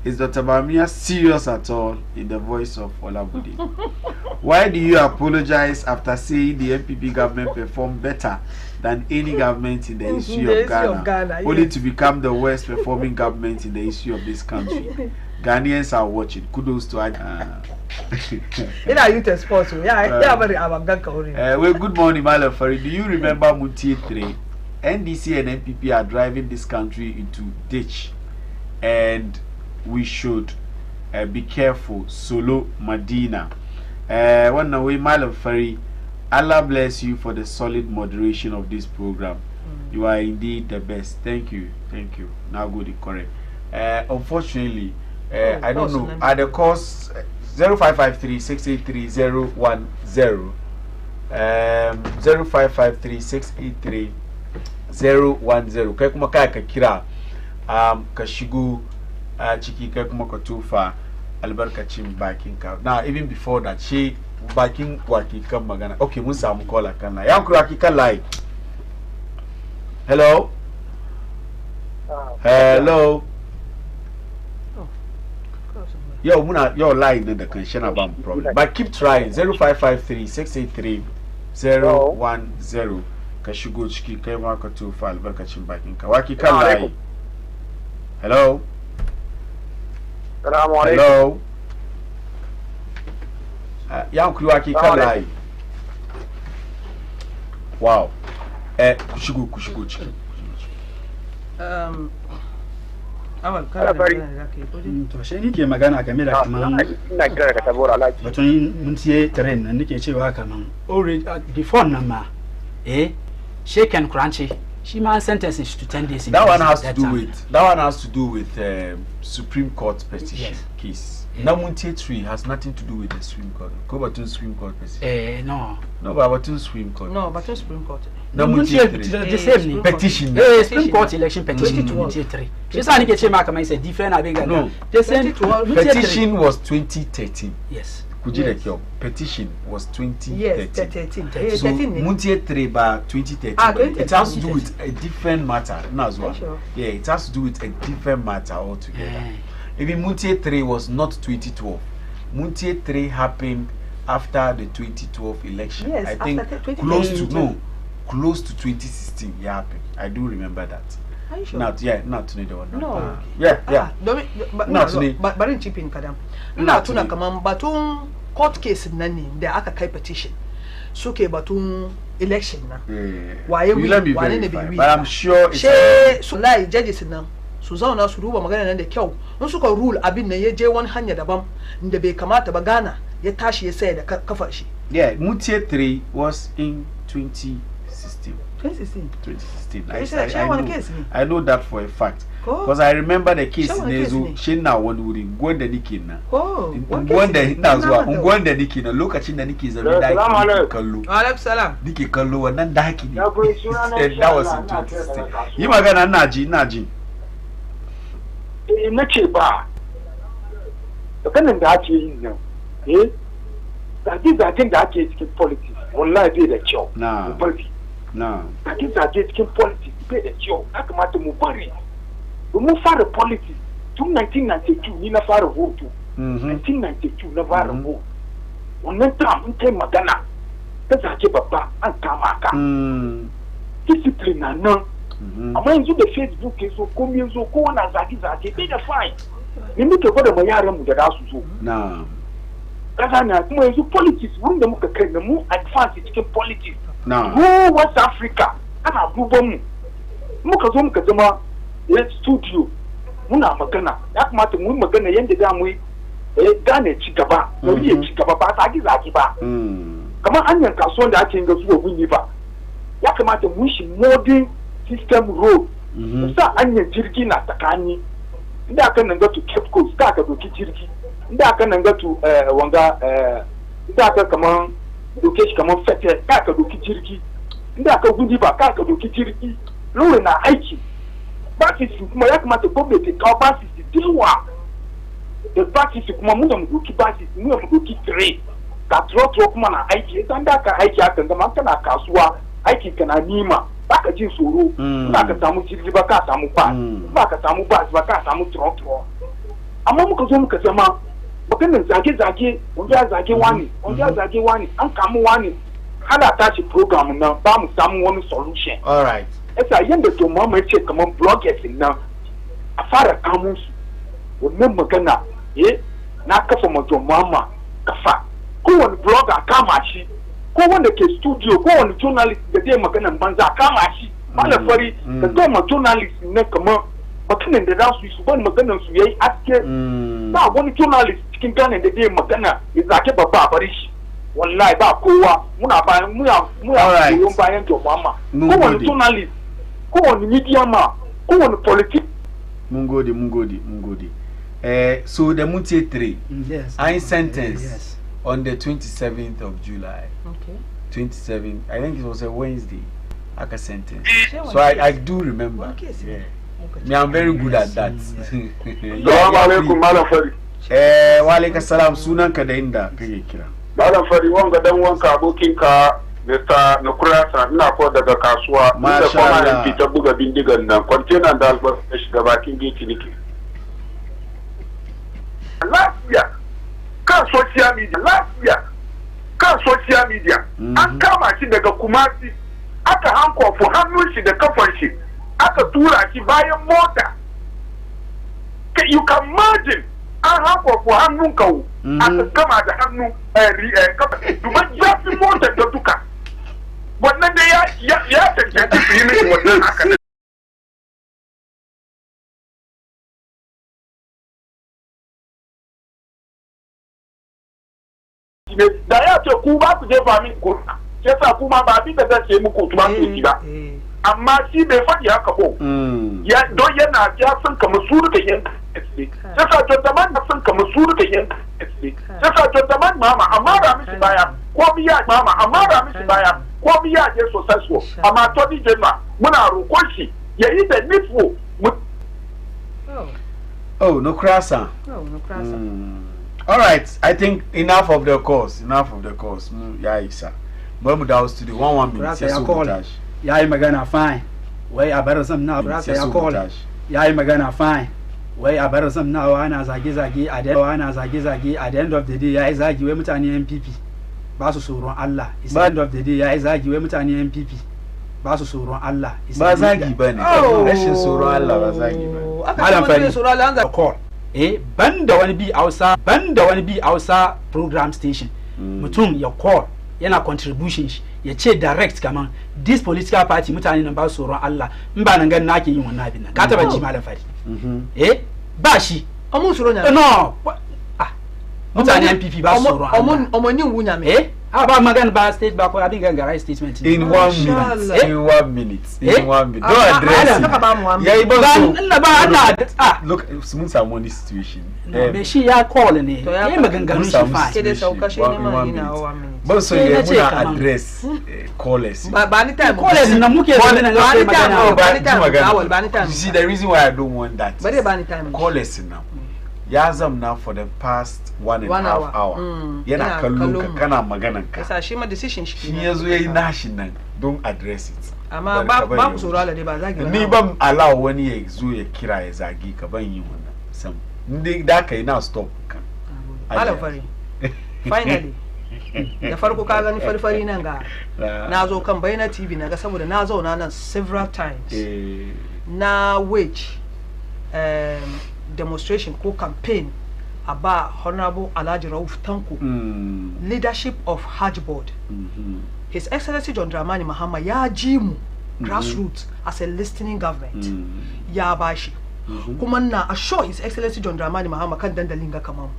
Is Dr. Bamia serious at all? In the voice of Olabudi. Why do you apologize after saying the MPP government performed better than any government in the history of Ghana, only to become the worst performing government in the history of this country? Ghanaians are watching. Kudos to In our youth sports, yeah, very well, good morning, Malam Fari. Do you remember Muntie 3? NDC and MPP are driving this country into ditch, and we should be careful. Solo Medina. One away, Malam Fari. Allah bless you for the solid moderation of this program. You are indeed the best. Thank you. Thank you. Now go the correct. Unfortunately, I don't know. At the course 0553-683-010, 0553-683-010. Kai kuma kai ka kira ka shigo ciki kai kuma ka tofa albarkacin bakin ka. Now even before that, she bakin waki kan magana. Okay, mun samu call kan la. Yan kura ki kan line. Hello. Hello. Yo, muna your line in the connection about problem. But keep trying. 0553-683-010. Kashigo chiki kai maka to file barkacin bakin ka. Waki kan line. Hello. Hello. Yan kuri waki kan line. Wow. Kushigo chiki. To shi nike magana game da kaman batun mun siye train nan nike cewa kaman already before nan ma shaken crunchy she man sentences to 10 days. That one has to do with Supreme Court petition case. Now Muntie 3 has nothing to do with the Supreme Court. Go back to Supreme Court petition. No, but to Supreme Court. No, but to Supreme Court. No, Muntie 3 the same petition. Supreme Court election petition. Muntie 3. She said nike che maka say different abega. No, the same petition was 2013. Yes. Petition was 2013. Yes, 2013. So Muntie 3 by 2013. It has to do with a different matter. Sure. Yeah, it has to do with a different matter altogether. Even Muntie 3 was not 2012. Muntie 3 happened after the 2012 election. Yes, I think close to 2016 it happened. I do remember that. Are you sure? Not to need the one. No. Yeah. But in chipping kadam. Not tuna kaman batun court case nani da aka kai petition. Suke batun election na. Waye wane ne bai wi. But I'm sure it's so lai judges nan su zauna su duba magana nan da kyau. In suka rule abin nan ya je wani hanya daban inda bai kamata ba Ghana ya tashi ya saya da kafar shi. Yeah, Muntie 3 was in 2016. 2016. I know that for a fact. Because I remember the case in Nezu, she now one would go the Nikina. Gwanda Nikina, look at Niki is a Kalu. Alek Salam. Niki Kalu and then Daki. That was in 2016. Yimagana Naji. Nachiba. The pen that you know. That is, I think that is politics. Online be the job. No. That is, I think politics be the job. That matter Mubari. We move for the politics. To 1992, Nina Faro vote. 1992, Navarro vote. On that time, Magana. That's a Jebaba and Kamaka. Discipline and none. Among you, the Facebook is so coming so cool as I did a fine. You need to go to Mayaram with the house. No. That's you politics. When the more advanced it's politics. No. Who West Africa? And a Bubom Mukazum Kazuma, yes, studio. Muna Magana. That matter, Magana Yendamwe, Ghana Chikaba, Chikaba, Agizakiba. Come on, Anya Kason that in the Zoo of Winiva. Yakamata Wish modern system road. Sir Anya Jirgina Takani. Nda can go to Cape Coast, start to Kirki. Nda can go to Wanga, Nda come on, location come on, Fete, Kaka do Kirki. Nda can Winiva, Kaka do Kirki. Luna Aiki. But it's Mayakamata Bobe, the Kaubas is the Diwa. The back is Mamma Guki Basis, Muki 3. That rock man, Aiki, and Daka Aiki, and the Mantana Kaswa, Aiki can anima. Baka Jinsuru, Baka Samu Baka Samu Bas, Baka Samu Bas, Baka Samu Trotro. amma muka zo muka zama maganin zage-zage wanda ya zage wani wanda ya zage wani an kamu wani hala tashi program nan ba mu samu wani solution. Alright. Yasa yanda to mama ce kamar bloggers nan a fara kamun su wannan magana na kafa majo mama kafa kowane blogger kama shi ko wanda ke studio ko wani journalist da zai maganan banza kama shi bala fari da gama journalist ne kamar maganin da za su yi su bani maganan su yayi aske ba wani journalist cikin Ghana da zai magana ya zake babba a bari shi wallahi ba kowa muna bayan koyon bayan to mama ko wani journalist ko wani media ma ko wani politics. Mun gode. So the Mutie 3 I sentenced on the 27th of July. Okay. 27th, I think it was a Wednesday. I can sentence. So I do remember. Yeah. Me, I'm very good at that. Wa alaikum salam, sunan ka da inda kake kira. Malam Fari wanga dan wanka abokinka Mr. Nukurasa ina ko daga kasuwa da kuma yan fita buga bindigan nan container da albar shiga bakin gate nake. Lafiya kan social media an kama shi daga Kumasi aka hankofu hannun shi da kafan shi aka tura shi bayan mota. You can imagine an hankofu hannun kawo aka kama da hannu kafa duban zafin motar da duka wannan da ya tantance su yi mishi wannan haka da ya ce ku ba ku jefa min kurna sai sa kuma ba abin da zan ce muku tuba ku ba amma shi bai faɗi haka ko ya don yana ya san kamar su da yanka sai sa tattaman da san kamar su da yanka sai sa tattaman mama amma da miki baya ko biya mama amma da miki baya ko biya je sosai so amma to di jema muna roƙon shi ya yi da nifo no crasa. All right, I think enough of the course. Yeah, Isa. But we down to the 1 minute. Ya yi magana fine. Wai a bar sam na rasa ya call. Ya yi magana fine. Wai a bar sam na ana zage-zage a the end of the day ya yi zagi wai mutane NPP ba su tsoron Allah. By the end of the day ya yi zagi wai mutane NPP ba su tsoron Allah. Ba zagi bane. Rashin tsoron Allah ba zagi bane. Malam Fari tsoron Allah an call. Banda wani bi Hausa program station. Mutum ya call yana contribution shi ya ce direct kaman this political party mutane nan ba su tsoron Allah in ba nan gan nake yin wannan abin nan ka taba ji Malam Fari ba shi amun tsoro nya no mutane NPP ba su tsoron Allah amun wunya me ba magana ba state ba ko abin gangara statement in 1 minute don't address yayi ba so ba ana look mun samu wani situation me shi ya call ne yayi maganganun shi fa ke da sauka shi ne ma ina 1 minute ban so ya muna address callers ba ni time callers nan muke nan ga magana ba ni time you see the reason why I don't want that bare ba ni time callers now ya zamna for the past 1.5 hour yana kallon ka kana maganan ka yasa shi ma decision shi ne yazo yayi nashi nan don address it amma ba ku tsoro Allah dai ba zagi ba ni ban allow wani ya zo ya kira ya zagi ka ban yi wannan sam indai da kai na stop ka Malam Fari finally da farko ka gani farfari nan ga na zo kan Bayyana TV na ga saboda na zauna nan several times na wage demonstration ko campaign about Honorable Alhaji Rauf Tanko leadership of Hajj Board. His Excellency John Dramani Mahama ya ji mu grassroots as a listening government ya bashi kuma na assure His Excellency John Dramani Mahama kan dandalin ga kaman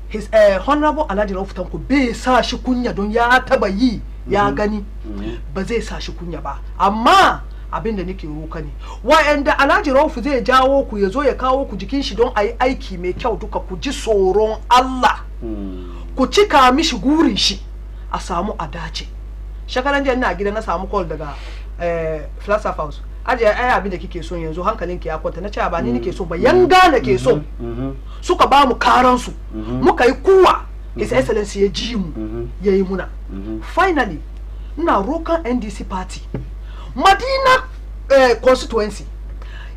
His Honorable Alhaji Rauf Tanko bai sa shi kunya don ya taba yi ya gani ba zai sa shi kunya ba amma abinda nake roka ne wa'anda Alhaji Rauf zai jawo ku yazo ya kawo ku jikin shi don ayi aiki mai kyau duka ku ji tsoron Allah ku cika mishi gurin shi a samu a dace shakaran jiya ina gida na samu call daga Plaza House aje ai abin da kike so yanzu hankalinki ya kwanta na ce ba ni nake so ba yanga nake so suka ba mu karan su muka yi kuwa His Excellency ya ji mu yayi muna finally ina rokan NDC party Madina constituency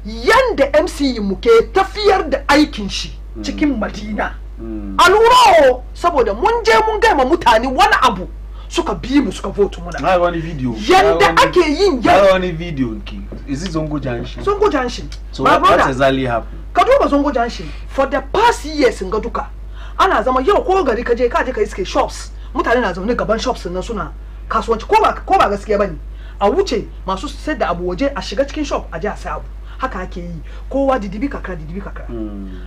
yanda MC mu ke tafiyar da aikin shi cikin Madina a lura saboda mun je mun ga mutane wani abu suka bi mu suka vote muna. I want a video. Yanda ake yin I want a video. Is it Zongo Junction? Zongo Junction. So what exactly happened? Ka duba Zongo Junction for the past years ga duka. Ana zama yau ko gari ka je ka iske shops. Mutane na zaune gaban shops nan suna kasuwanci ko ba gaskiya bane. A wuce masu sayar da abu waje a shiga cikin shop a je a sai abu. Haka ake yi. Kowa didibi kakra.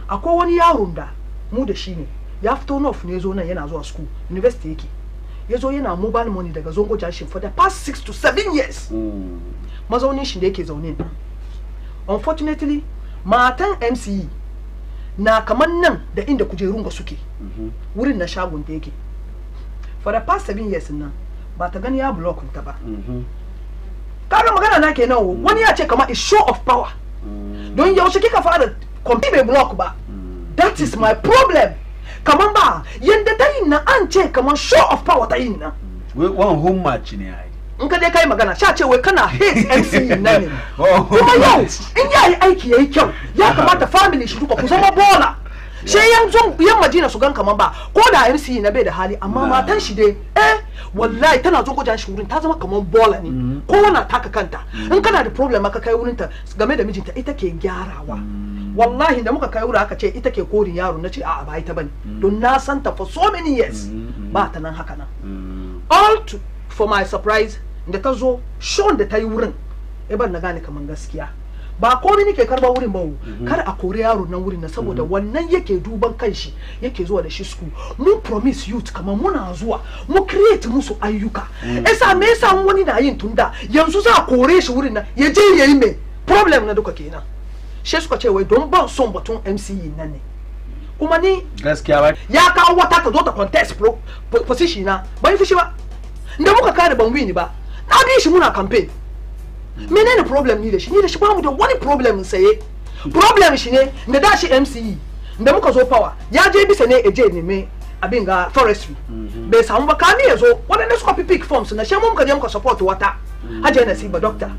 Akwai wani yaron da mu da shi ne ya fito north ne zo nan yana zuwa school university yake. Yazo yana mobile money daga Zongo Junction for the past 6 to 7 years. Mazaunin shi da yake zaune. Unfortunately, matan MCE na kaman nan da inda kujerun ga suke. Wurin na shagon da yake. For the past 7 years nan ba ta gani ya block ta ba. Kaga magana na kenan wani ya ce kamar is show of power. Don yaushe kika fara kwamfi bai block ba. That is my problem. Kaman ba yanda ta yin na an ce kaman show of power ta yin na. One home match ne ai. In ka dai kai magana sha ce wai kana hate MC na ne. Kuma yau in yayi aiki yayi kyau ya kamata family shi duka ku zama bola. Sai yan Madina su gan kaman ba ko da MC na bai da hali amma matan shi dai wallahi tana zo gojan shi wurin ta zama kaman bola ne. Ko wana taka kanta in kana da problem aka kai wurin ta game da mijinta ita ke gyarawa. Wallahi da muka kai wuri aka ce ita ke korin yaro na ce a'a ba ita bane don na san ta for so many years ba ta nan haka nan for my surprise da ta zo shon da ta yi wurin ban na gane kaman gaskiya ba komai nake karba wurin ba kar a kore yaro nan wurin na saboda wannan yake duban kanshi yake zuwa da shi school mun promise youth kaman muna zuwa mu create musu ayyuka esa me yasa wani na yin tunda yanzu za a kore shi wurin nan ya je yayi me problem na duka kenan she suka ce wai don ban son batun MCE nan ne kuma ni gaskiya ba ya kawo wata ta zo ta contest position na ban fushi ba inda muka kare ban win ba na bi shi muna campaign menene problem ni da shi ba mu da wani problem saye problem shi ne da shi MCE da muka zo power ya je bisa ne eje ne me abin ga forestry bai samu ba kani ya zo wadanda suka pick forms na she mun ka je muka support wata haje na siba doctor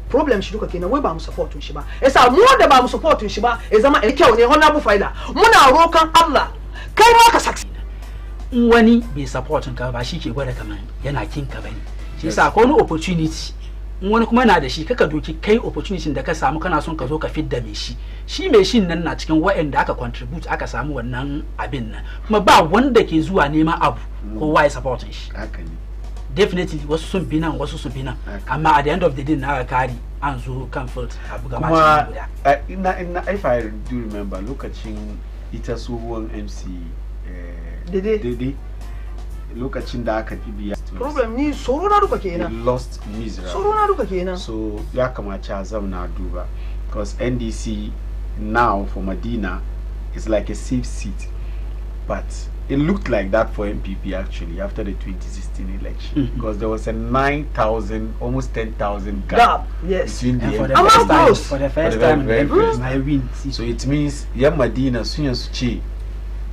problem shi duka kenan wai ba mu support shi ba yasa mu da ba mu support shi ba ya zama kyau ne honorable faida muna rokan Allah kai ma ka succeed in wani bai support ka ba shi ke gwada kaman yana kin ka bane shi yasa akwai wani opportunity in wani kuma na da shi kaka doki kai opportunity da ka samu kana son ka zo ka fidda mai shi mai shin nan na cikin wa'anda aka contribute aka samu wannan abin nan kuma ba wanda ke zuwa neman abu kowa ya support shi haka ne definitely wasu sun bi nan wasu sun bi nan amma at the end of the day na kari an zo kan field abu ga match guda ina if I do remember lokacin ita tsohuwan MC dede lokacin da aka biya problem ni soro na duka kenan lost miserable soro na duka kenan so ya kamata a zamna duba because NDC now for Medina is like a safe seat but it looked like that for MPP actually after the 2016 election because there was a 9,000 almost 10,000 gap yes between the for the first time I win so it means Medina sunya suchi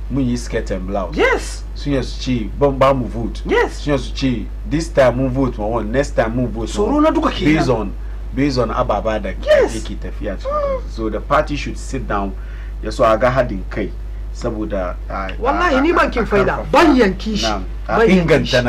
mun yi skirt and blouse yes sunya suchi ba mu vote yes sunya suchi this time mun vote one next time mun vote soro na duka kenan based on ababa da yake tafiya so the party should sit down yaso aga hadin kai saboda wallahi ni ban kin faida ban yanki shi inganta